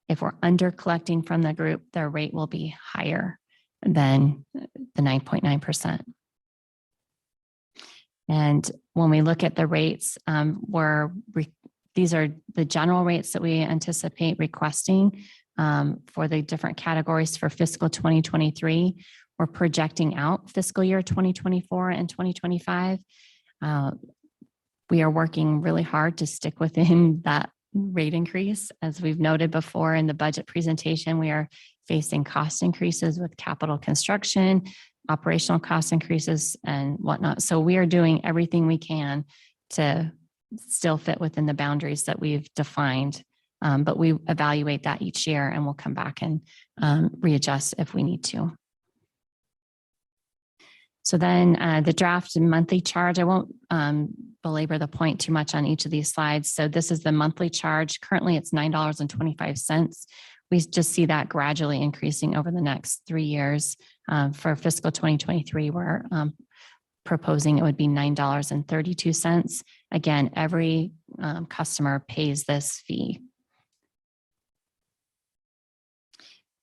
If we're under collecting from the group, their rate will be higher than the 9.9%. And when we look at the rates, these are the general rates that we anticipate requesting for the different categories for fiscal 2023. We're projecting out fiscal year 2024 and 2025. We are working really hard to stick within rate increase. As we've noted before in the budget presentation, we are facing cost increases with capital construction, operational cost increases and whatnot. So we are doing everything we can to still fit within the boundaries that we've defined. But we evaluate that each year and we'll come back and readjust if we need to. So then the draft monthly charge, I won't belabor the point too much on each of these slides. So this is the monthly charge. Currently it's $9.25. We just see that gradually increasing over the next 3 years. For fiscal 2023, we're proposing it would be $9.32. Again, every customer pays this fee.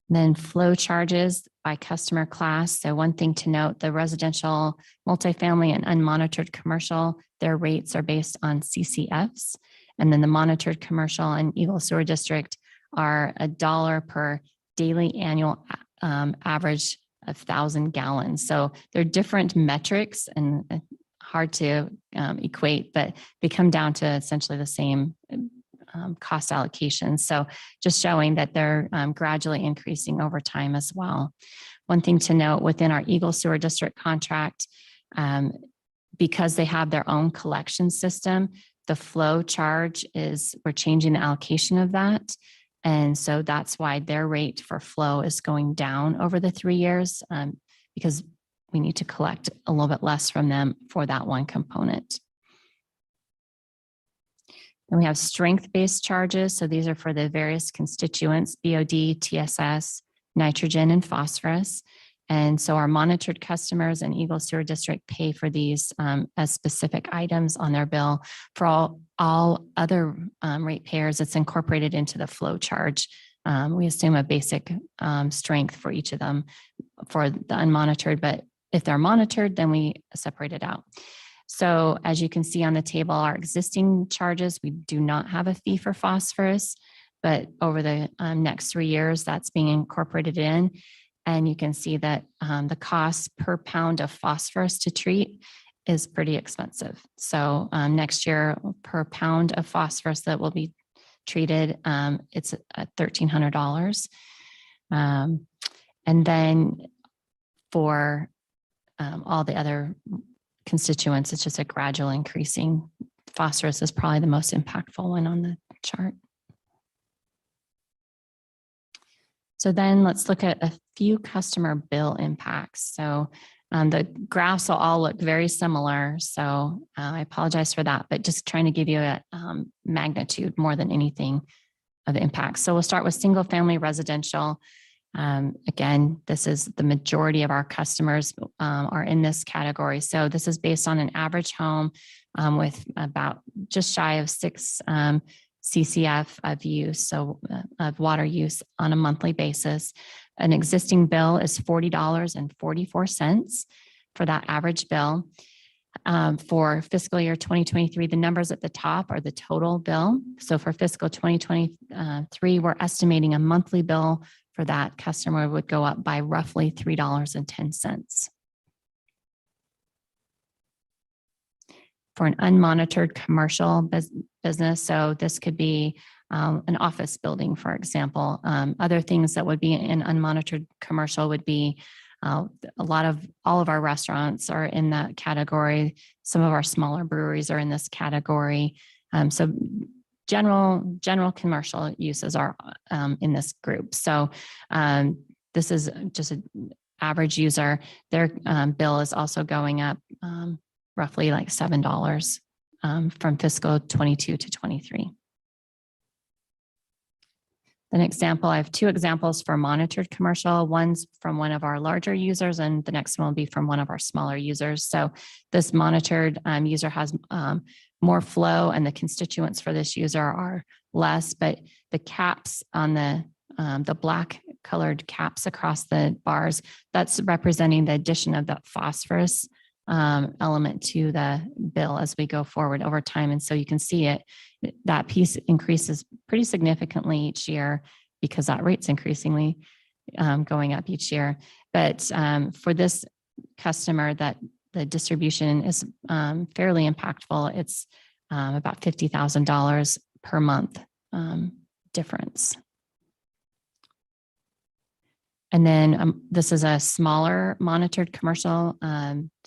Then flow charges by customer class. So one thing to note, the residential, multifamily and unmonitored commercial, their rates are based on CCFs. And then the monitored commercial and Eagle Sewer District are $1 per daily annual average of 1,000 gallons. So they're different metrics and hard to equate, but they come down to essentially the same cost allocation. So just showing that they're gradually increasing over time as well. One thing to note within our Eagle Sewer District contract, because they have their own collection system, the flow charge we're changing the allocation of that. And so that's why their rate for flow is going down over the 3 years because we need to collect a little bit less from them for that one component. Then we have strength-based charges. So these are for the various constituents, BOD, TSS, nitrogen, and phosphorus. And so our monitored customers and Eagle Sewer District pay for these as specific items on their bill. For all other ratepayers, it's incorporated into the flow charge. We assume a basic strength for each of them for the unmonitored, but if they're monitored, then we separate it out. So as you can see on the table, our existing charges, we do not have a fee for phosphorus, but over the next 3 years, that's being incorporated in. And you can see that the cost per pound of phosphorus to treat is pretty expensive. So next year, per pound of phosphorus that will be treated, it's at $1,300. And then for all the other constituents, it's just a gradual increasing. Phosphorus is probably the most impactful one on the chart. So then let's look at a few customer bill impacts. So the graphs will all look very similar. So I apologize for that, but just trying to give you a magnitude more than anything of the impact. So we'll start with single family residential. Again, this is the majority of our customers are in this category. So this is based on an average home with about just shy of 6 CCF of use, so of water use on a monthly basis. An existing bill is $40.44 for that average bill. For fiscal year 2023, the numbers at the top are the total bill. So for fiscal 2023, we're estimating a monthly bill for that customer would go up by roughly $3.10. For an unmonitored commercial business, so this could be an office building, for example. Other things that would be in unmonitored commercial would be all of our restaurants are in that category. Some of our smaller breweries are in this category. So general commercial uses are in this group. So this is just an average user. Their bill is also going up roughly like $7 from fiscal 22 to 23. An example, I have 2 examples for monitored commercial. One's from one of our larger users and the next one will be from one of our smaller users. So this monitored user has more flow and the constituents for this user are less, but the caps on the black colored caps across the bars, that's representing the addition of that phosphorus element to the bill as we go forward over time. And so you can see that piece increases pretty significantly each year because that rate's increasingly going up each year. But for this customer, that the distribution is fairly impactful. It's about $50,000 per month difference. And then this is a smaller monitored commercial.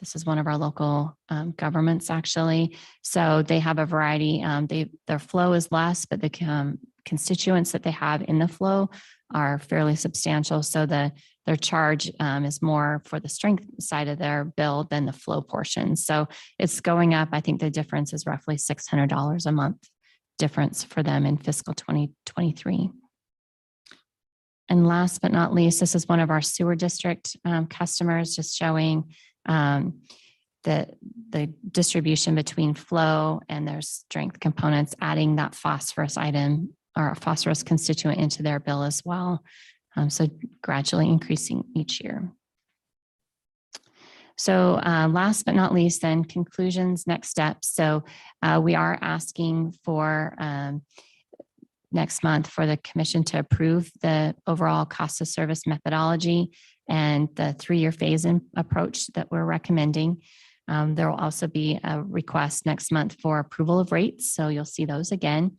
This is one of our local governments, actually. So they have a variety. Their flow is less, but the constituents that they have in the flow are fairly substantial. So their charge is more for the strength side of their bill than the flow portion. So it's going up. I think the difference is roughly $600 a month difference for them in fiscal 2023. And last but not least, this is one of our sewer district customers, just showing the distribution between flow and their strength components, adding that phosphorus item or a phosphorus constituent into their bill as well. So gradually increasing each year. So last but not least, then conclusions, next steps. So we are asking for next month for the commission to approve the overall cost of service methodology and the 3-year phase-in approach that we're recommending. There will also be a request next month for approval of rates. So you'll see those again.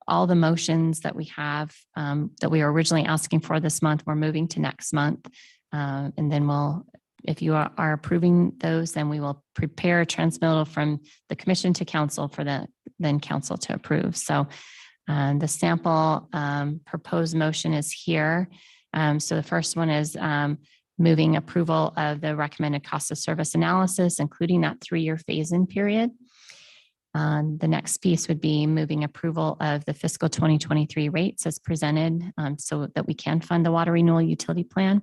All the motions that we have that we were originally asking for this month, we're moving to next month. And then if you are approving those, then we will prepare a transmittal from the commission to council for the then council to approve. So the sample proposed motion is here. So the first one is moving approval of the recommended cost of service analysis, including that 3-year phase-in period. The next piece would be moving approval of the fiscal 2023 rates as presented so that we can fund the water renewal utility plan.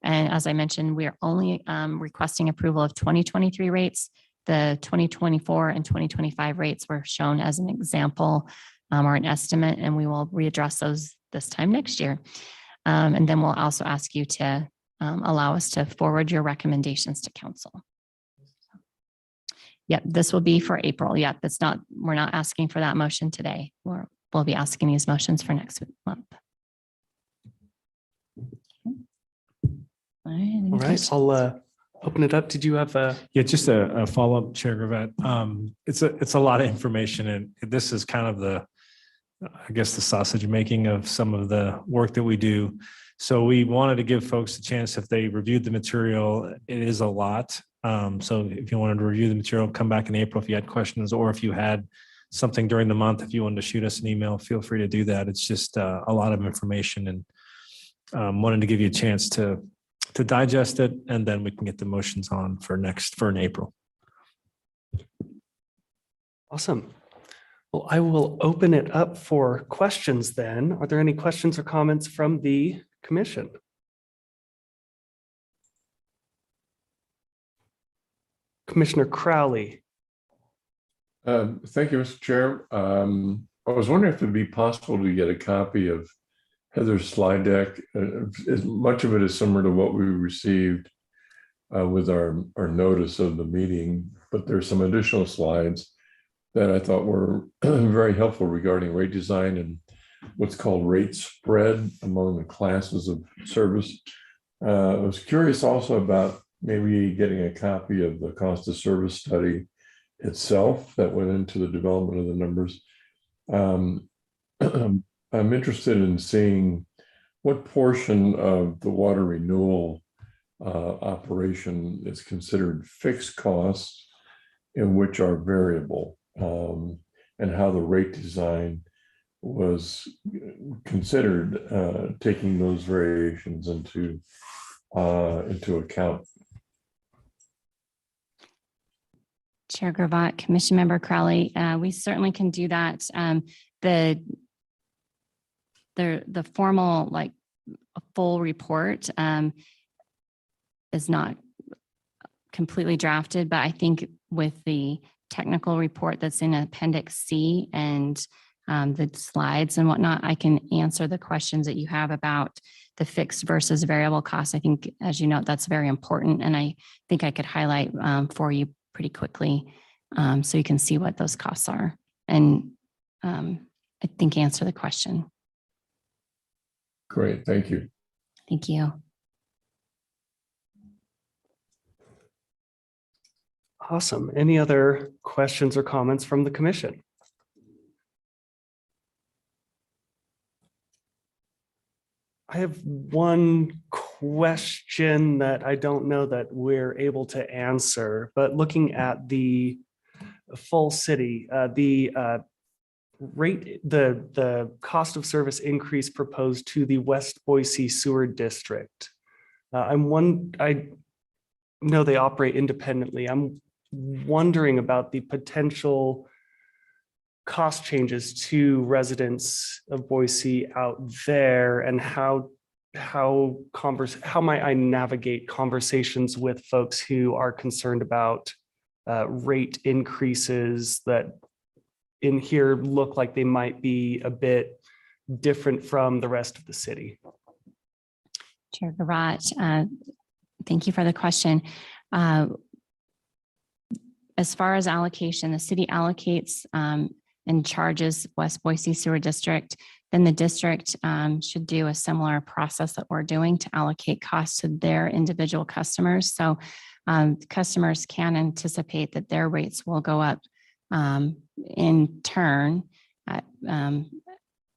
And as I mentioned, we're only requesting approval of 2023 rates. The 2024 and 2025 rates were shown as an example or an estimate, and we will readdress those this time next year. And then we'll also ask you to allow us to forward your recommendations to council. Yep, this will be for April. Yep, we're not asking for that motion today. We'll be asking these motions for next month. All right, I'll open it up. Did you have a? Yeah, just a follow-up, Chair Gravette. It's a lot of information, and this is kind of I guess the sausage making of some of the work that we do. So we wanted to give folks a chance, if they reviewed the material, it is a lot. So if you wanted to review the material, come back in April if you had questions, or if you had something during the month, if you wanted to shoot us an email, feel free to do that. It's just a lot of information, and wanted to give you a chance to digest it, and then we can get the motions on for in April. Awesome. Well, I will open it up for questions then. Are there any questions or comments from the commission? Commissioner Crowley. Thank you, Mr. Chair. I was wondering if it'd be possible to get a copy of Heather's slide deck. Much of it is similar to what we received with our notice of the meeting, but there's some additional slides that I thought were very helpful regarding rate design and what's called rate spread among the classes of service. I was curious also about maybe getting a copy of the cost of service study itself that went into the development of the numbers. I'm interested in seeing what portion of the water renewal operation is considered fixed costs and which are variable, and how the rate design was considered taking those variations into account. Chair Gravette, Commission Member Crowley, we certainly can do that. The formal, like a full report is not completely drafted, but I think with the technical report that's in Appendix C and the slides and whatnot, I can answer the questions that you have about the fixed versus variable costs. I think, as you know, that's very important. And I think I could highlight for you pretty quickly so you can see what those costs are. And I think answer the question. Great, thank you. Thank you. Awesome. Any other questions or comments from the commission? I have one question that I don't know that we're able to answer, but looking at the full city, the cost of service increase proposed to the West Boise Sewer District. I know they operate independently. I'm wondering about the potential cost changes to residents of Boise out there, and how might I navigate conversations with folks who are concerned about rate increases that in here look like they might be a bit different from the rest of the city. Chair Gravette, thank you for the question. As far as allocation, the city allocates and charges West Boise Sewer District, then the district should do a similar process that we're doing to allocate costs to their individual customers. So customers can anticipate that their rates will go up in turn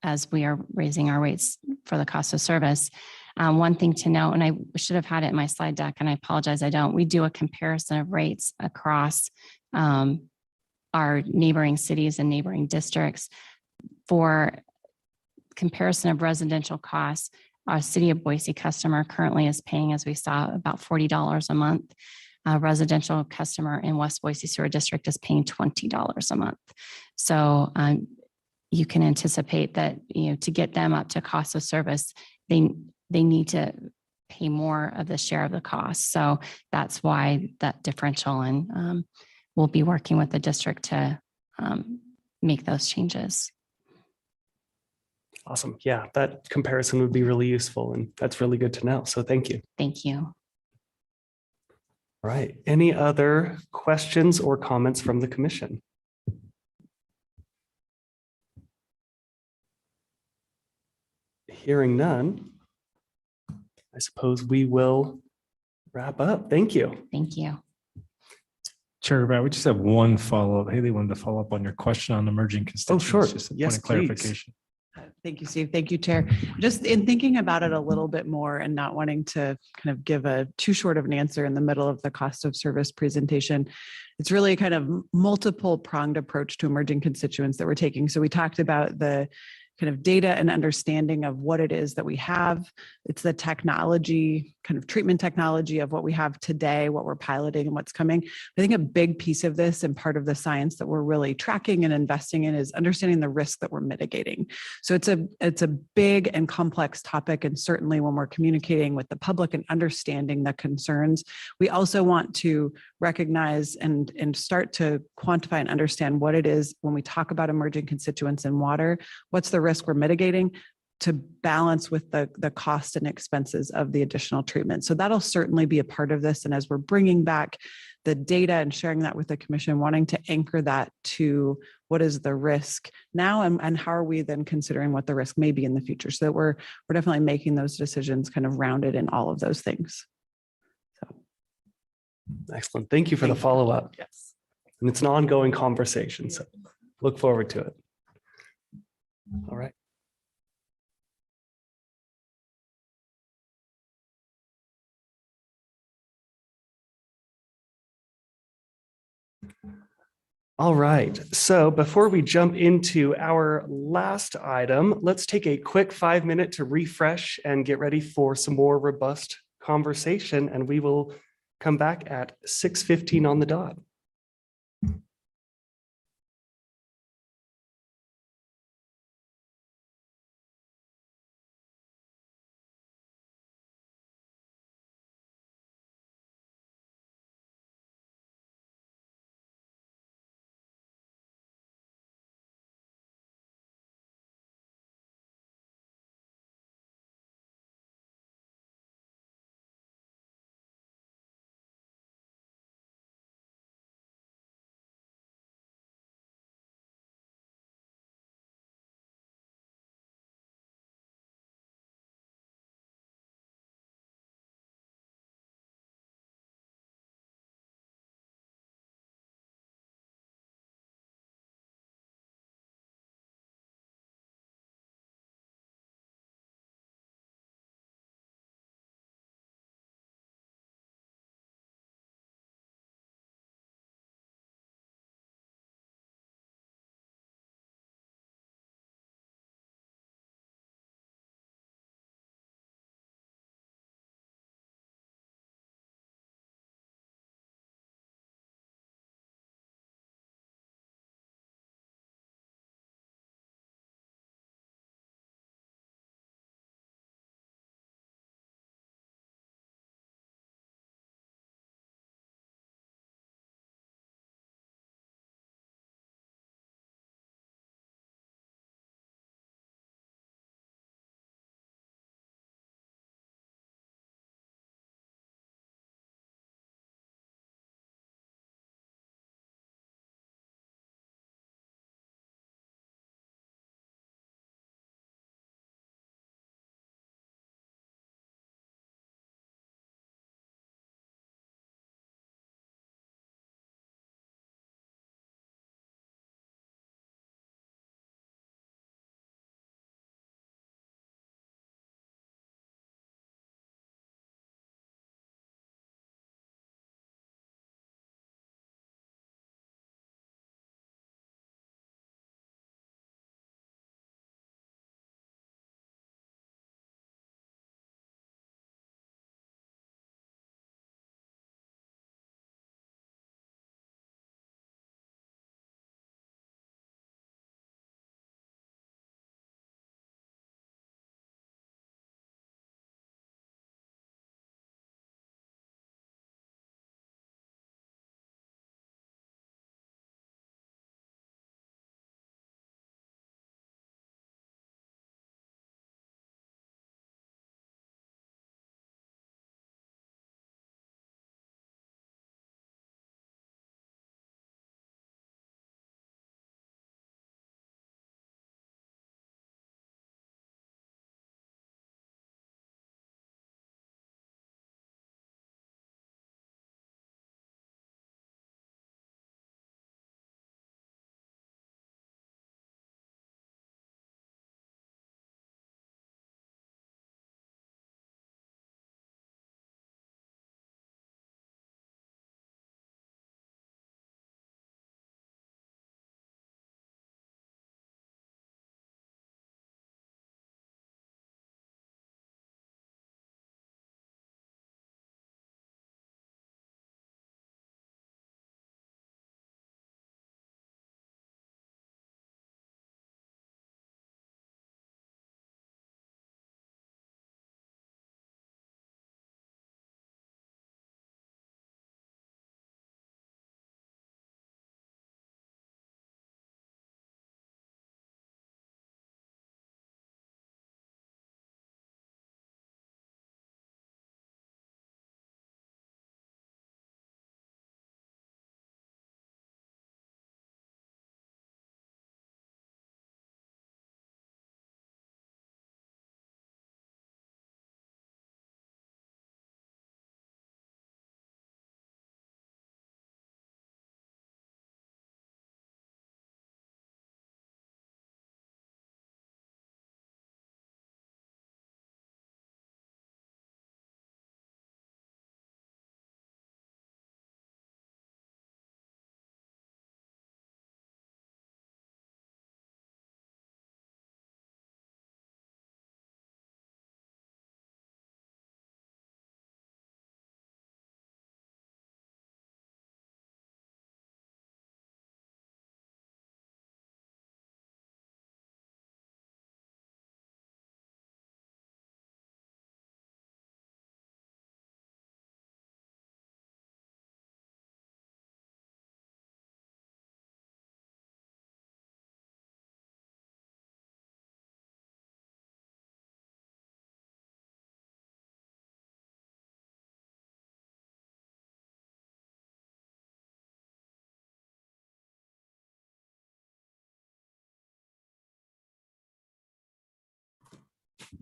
as we are raising our rates for the cost of service. One thing to note, and I should have had it in my slide deck, and I apologize, I don't. We do a comparison of rates across our neighboring cities and neighboring districts. For comparison of residential costs, our city of Boise customer currently is paying, as we saw, about $40 a month. A residential customer in West Boise Sewer District is paying $20 a month. So you can anticipate that, to get them up to cost of service, they need to pay more of the share of the cost. So that's why that differential, and we'll be working with the district to make those changes. Awesome. Yeah, that comparison would be really useful, and that's really good to know. So thank you. Thank you. All right. Any other questions or comments from the commission? Hearing none, I suppose we will wrap up. Thank you. Thank you. Chair Gravette, we just have one follow-up. Haley wanted to follow up on your question on emerging constituents. sure. Just a point Yes, of please. clarification. Thank you, Steve. Thank you, Chair. Just in thinking about it a little bit more and not wanting to kind of give a too short of an answer in the middle of the cost of service presentation, it's really a kind of multiple pronged approach to emerging constituents that we're taking. So we talked about the kind of data and understanding of what it is that we have. It's the technology, kind of treatment technology of what we have today, what we're piloting and what's coming. I think a big piece of this and part of the science that we're really tracking and investing in is understanding the risk that we're mitigating. So it's a big and complex topic. And certainly when we're communicating with the public and understanding the concerns, we also want to recognize and start to quantify and understand what it is when we talk about emerging constituents in water, what's the risk we're mitigating, to balance with the cost and expenses of the additional treatment. So that'll certainly be a part of this. And as we're bringing back the data and sharing that with the commission, wanting to anchor that to what is the risk now and how are we then considering what the risk may be in the future, so that we're definitely making those decisions kind of rounded in all of those things. So Excellent. Thank you for the follow-up. yes. And it's an ongoing conversation, so look forward to it. All right. All right, so before we jump into our last item, let's take a quick 5-minute to refresh and get ready for some more robust conversation, and we will come back at 6:15 on the dot.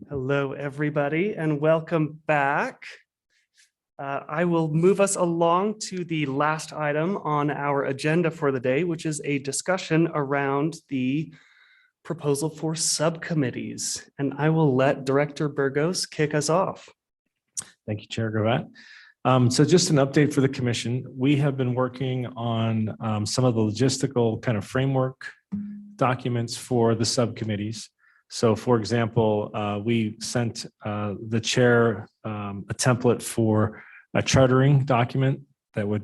Hello, everybody, and welcome back. I will move us along to the last item on our agenda for the day, which is a discussion around the proposal for subcommittees. And I will let Director Burgos kick us off. Thank you, Chair Gravette. So just an update for the commission. We have been working on some of the logistical kind of framework documents for the subcommittees. So for example, we sent the chair a template for a chartering document that would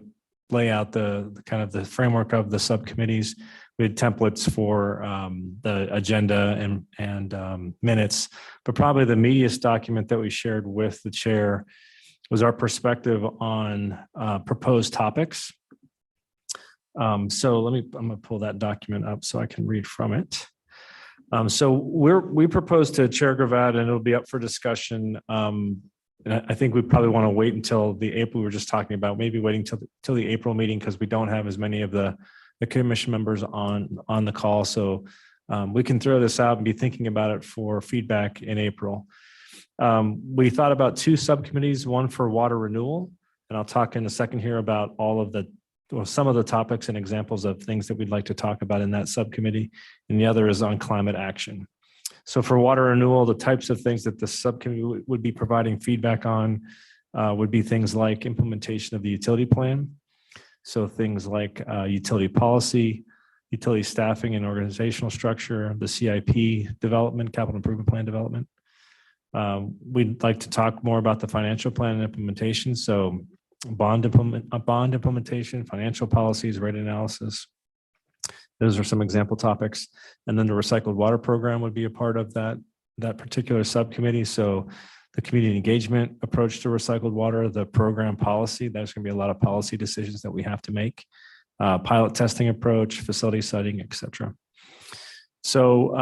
lay out the kind of the framework of the subcommittees. We had templates for the agenda and minutes, but probably the meatiest document that we shared with the chair was our perspective on proposed topics. So I'm gonna pull that document up so I can read from it. So we proposed to Chair Gravette, and it'll be up for discussion. And I think we probably want to wait until the April we were just talking about, maybe waiting till the April meeting, because we don't have as many of the commission members on the call. So we can throw this out and be thinking about it for feedback in April. We thought about two subcommittees, one for water renewal, and I'll talk in a second here about some of the topics and examples of things that we'd like to talk about in that subcommittee, and the other is on climate action. So for water renewal, the types of things that the subcommittee would be providing feedback on would be things like implementation of the utility plan. So things like utility policy, utility staffing and organizational structure, the CIP development, capital improvement plan development. We'd like to talk more about the financial plan and implementation. So bond implementation, financial policies, rate analysis. Those are some example topics. And then the recycled water program would be a part of that particular subcommittee. So the community engagement approach to recycled water, the program policy, there's going to be a lot of policy decisions that we have to make, pilot testing approach, facility siting, et cetera. So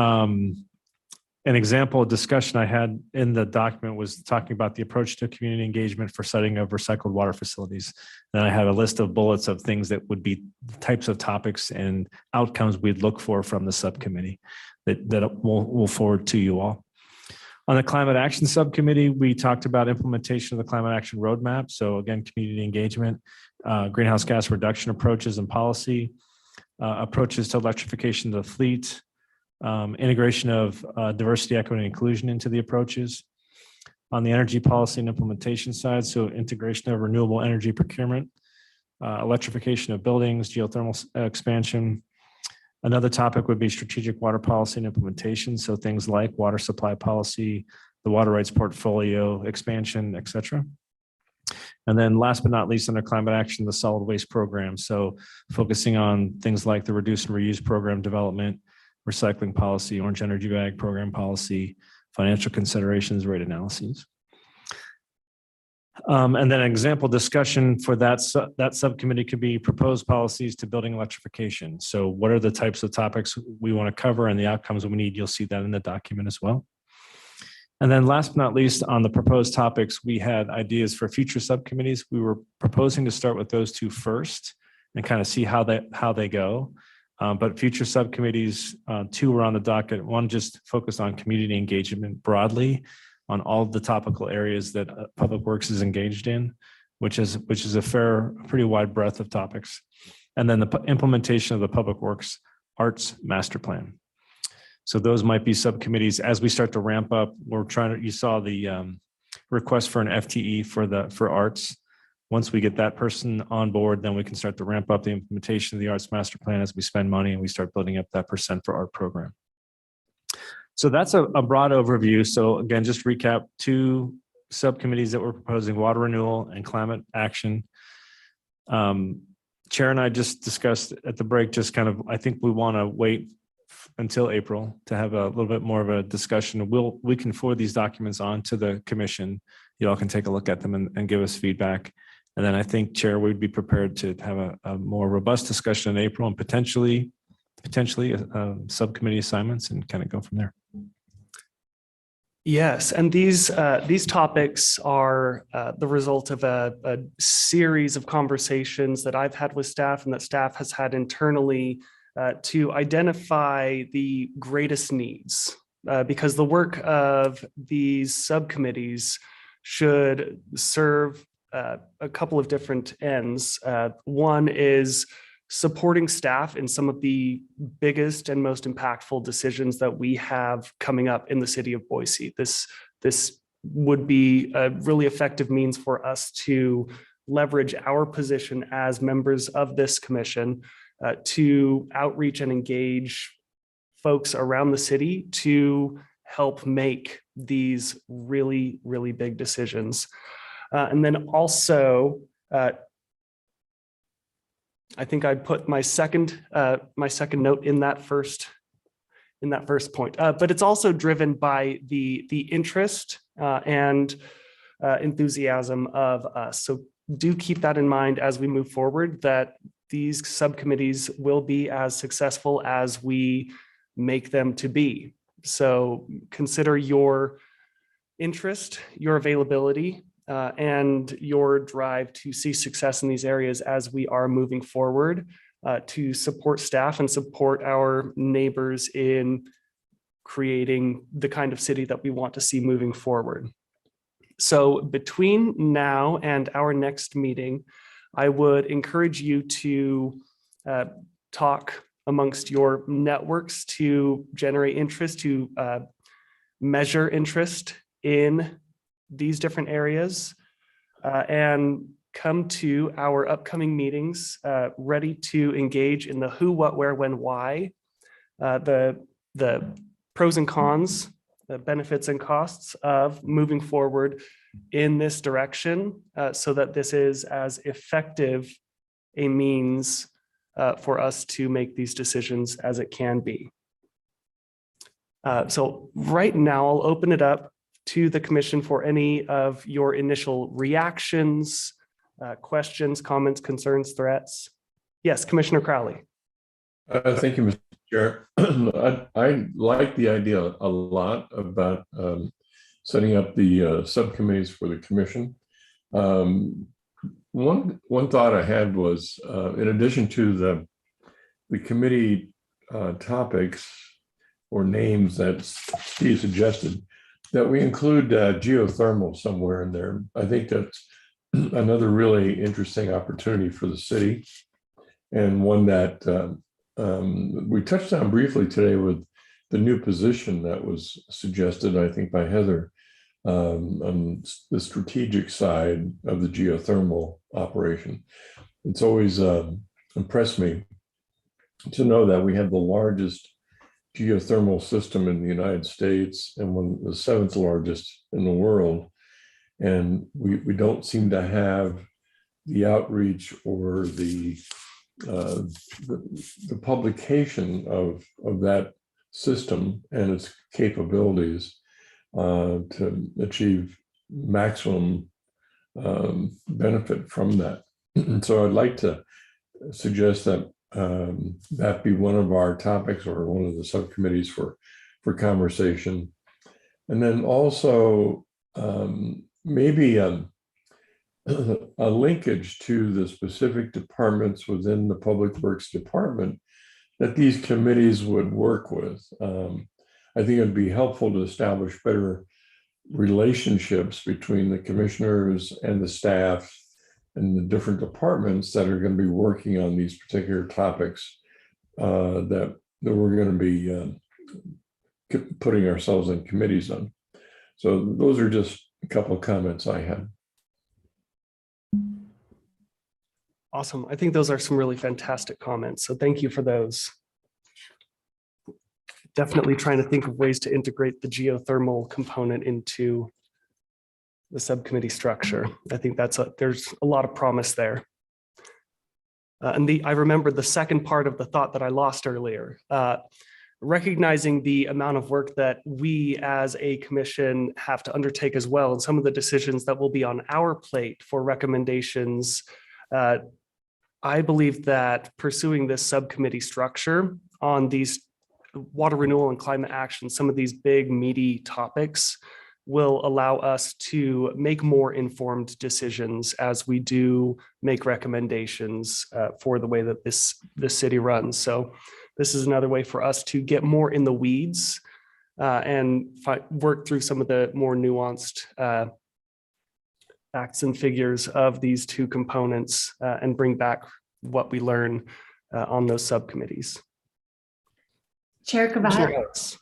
an example of discussion I had in the document was talking about the approach to community engagement for setting of recycled water facilities. Then I had a list of bullets of things that would be types of topics and outcomes we'd look for from the subcommittee that we'll forward to you all. On the climate action subcommittee, we talked about implementation of the climate action roadmap. So again, community engagement, greenhouse gas reduction approaches and policy, approaches to electrification of the fleet, integration of diversity, equity, and inclusion into the approaches. On the energy policy and implementation side, so integration of renewable energy procurement, electrification of buildings, geothermal expansion. Another topic would be strategic water policy and implementation, so things like water supply policy, the water rights portfolio expansion, et cetera. And then last but not least, under climate action, the solid waste program. So focusing on things like the reduce and reuse program development, recycling policy, orange energy bag program policy, financial considerations, rate analyses. And then an example discussion for that subcommittee could be proposed policies to building electrification. So what are the types of topics we want to cover and the outcomes we need? You'll see that in the document as well. And then last but not least, on the proposed topics, we had ideas for future subcommittees. We were proposing to start with those two first and kind of see how they go. But future subcommittees, two were on the docket. One just focused on community engagement broadly on all of the topical areas that Public Works is engaged in, which is a pretty wide breadth of topics. And then the implementation of the Public Works Arts Master Plan. So those might be subcommittees as we start to ramp up. You saw the request for an FTE for arts. Once we get that person on board, then we can start to ramp up the implementation of the Arts Master Plan as we spend money and we start building up that % for art program. So that's a broad overview. So again, just recap, two subcommittees that we're proposing: water renewal and climate action. Chair and I just discussed at the break, just kind of, I think we want to wait until April to have a little bit more of a discussion. We can forward these documents on to the commission. You all can take a look at them and give us feedback. And then I think, Chair, we'd be prepared to have a more robust discussion in April and potentially subcommittee assignments and kind of go from there. Yes, and these topics are the result of a series of conversations that I've had with staff and that staff has had internally to identify the greatest needs because the work of these subcommittees should serve a couple of different ends. One is supporting staff in some of the biggest and most impactful decisions that we have coming up in the city of Boise. This would be a really effective means for us to leverage our position as members of this commission to outreach and engage folks around the city to help make these really, really big decisions. And then also, I think I'd put my second note in that first point, but it's also driven by the interest and enthusiasm of us. So do keep that in mind as we move forward, that these subcommittees will be as successful as we make them to be. So consider your interest, your availability, and your drive to see success in these areas as we are moving forward to support staff and support our neighbors in creating the kind of city that we want to see moving forward. So between now and our next meeting, I would encourage you to talk amongst your networks to generate interest, to measure interest in these different areas, and come to our upcoming meetings ready to engage in the who, what, where, when, why, the pros and cons, the benefits and costs of moving forward in this direction, so that this is as effective a means for us to make these decisions as it can be. So right now I'll open it up to the commission for any of your initial reactions, questions, comments, concerns, threats. Yes, Commissioner Crowley. Thank you, Mr. Chair. I like the idea a lot about setting up the subcommittees for the commission. One thought I had was, in addition to the committee topics or names that Steve suggested, that we include geothermal somewhere in there. I think that's another really interesting opportunity for the city, and one that we touched on briefly today with the new position that was suggested, I think, by Heather, on the strategic side of the geothermal operation. It's always impressed me to know that we have the largest geothermal system in the United States and one of the 7th largest in the world. And we don't seem to have the outreach or the publication of that system and its capabilities to achieve maximum benefit from that. And so I'd like to suggest that that be one of our topics or one of the subcommittees for conversation. And then also maybe a linkage to the specific departments within the Public Works Department that these committees would work with. I think it'd be helpful to establish better relationships between the commissioners and the staff and the different departments that are going to be working on these particular topics that we're going to be putting ourselves in committees on. So those are just a couple of comments I had. Awesome. I think those are some really fantastic comments. So thank you for those. Definitely trying to think of ways to integrate the geothermal component into the subcommittee structure. I think there's a lot of promise there. And I remember the second part of the thought that I lost earlier, recognizing the amount of work that we as a commission have to undertake as well, and some of the decisions that will be on our plate for recommendations. I believe that pursuing this subcommittee structure on these water renewal and climate action, some of these big meaty topics, will allow us to make more informed decisions as we do make recommendations for the way that this city runs. So this is another way for us to get more in the weeds and work through some of the more nuanced facts and figures of these two components and bring back what we learn on those subcommittees. Chair Chair Gravette. Ellis.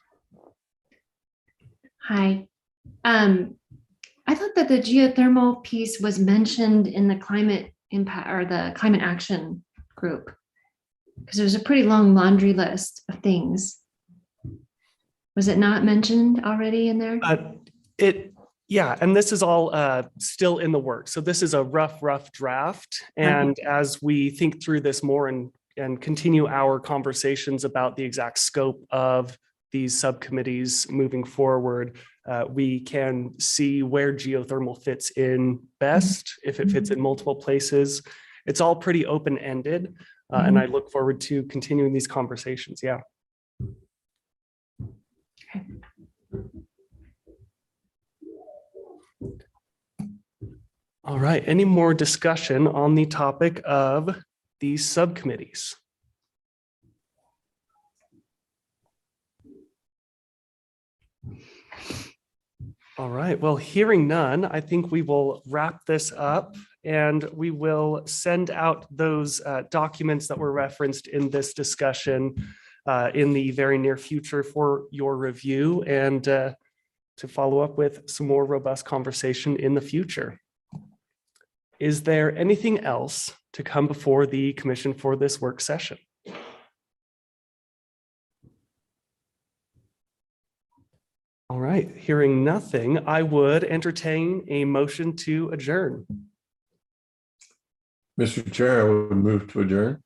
Hi. I thought that the geothermal piece was mentioned in the climate impact or the climate action group. Because there's a pretty long laundry list of things. Was it not mentioned already in there? Yeah, and this is all still in the works. So this is a rough draft. And as we think through this more and continue our conversations about the exact scope of these subcommittees moving forward, we can see where geothermal fits in best, if it fits in multiple places. It's all pretty open-ended, and I look forward to continuing these conversations. Yeah. Okay. All right, any more discussion on the topic of these subcommittees? All right, well, hearing none, I think we will wrap this up and we will send out those documents that were referenced in this discussion in the very near future for your review and to follow up with some more robust conversation in the future. Is there anything else to come before the commission for this work session? All right, hearing nothing, I would entertain a motion to adjourn. Mr. Chair, I would move to adjourn.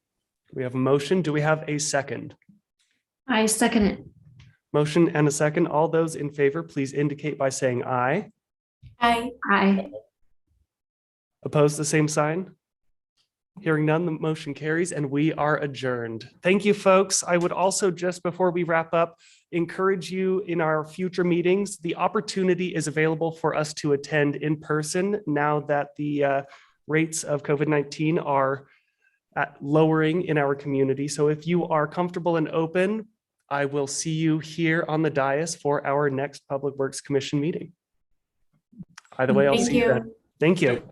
We have a motion. Do we have a second? I second it. Motion and a second. All those in favor, please indicate by saying aye. Aye. Opposed, the same sign. Hearing none, the motion carries and we are adjourned. Thank you, folks. I would also, just before we wrap up, encourage you in our future meetings. The opportunity is available for us to attend in person now that the rates of COVID-19 are lowering in our community. So if you are comfortable and open, I will see you here on the dais for our next Public Works Commission meeting. Either way, I'll see you then. Thank you.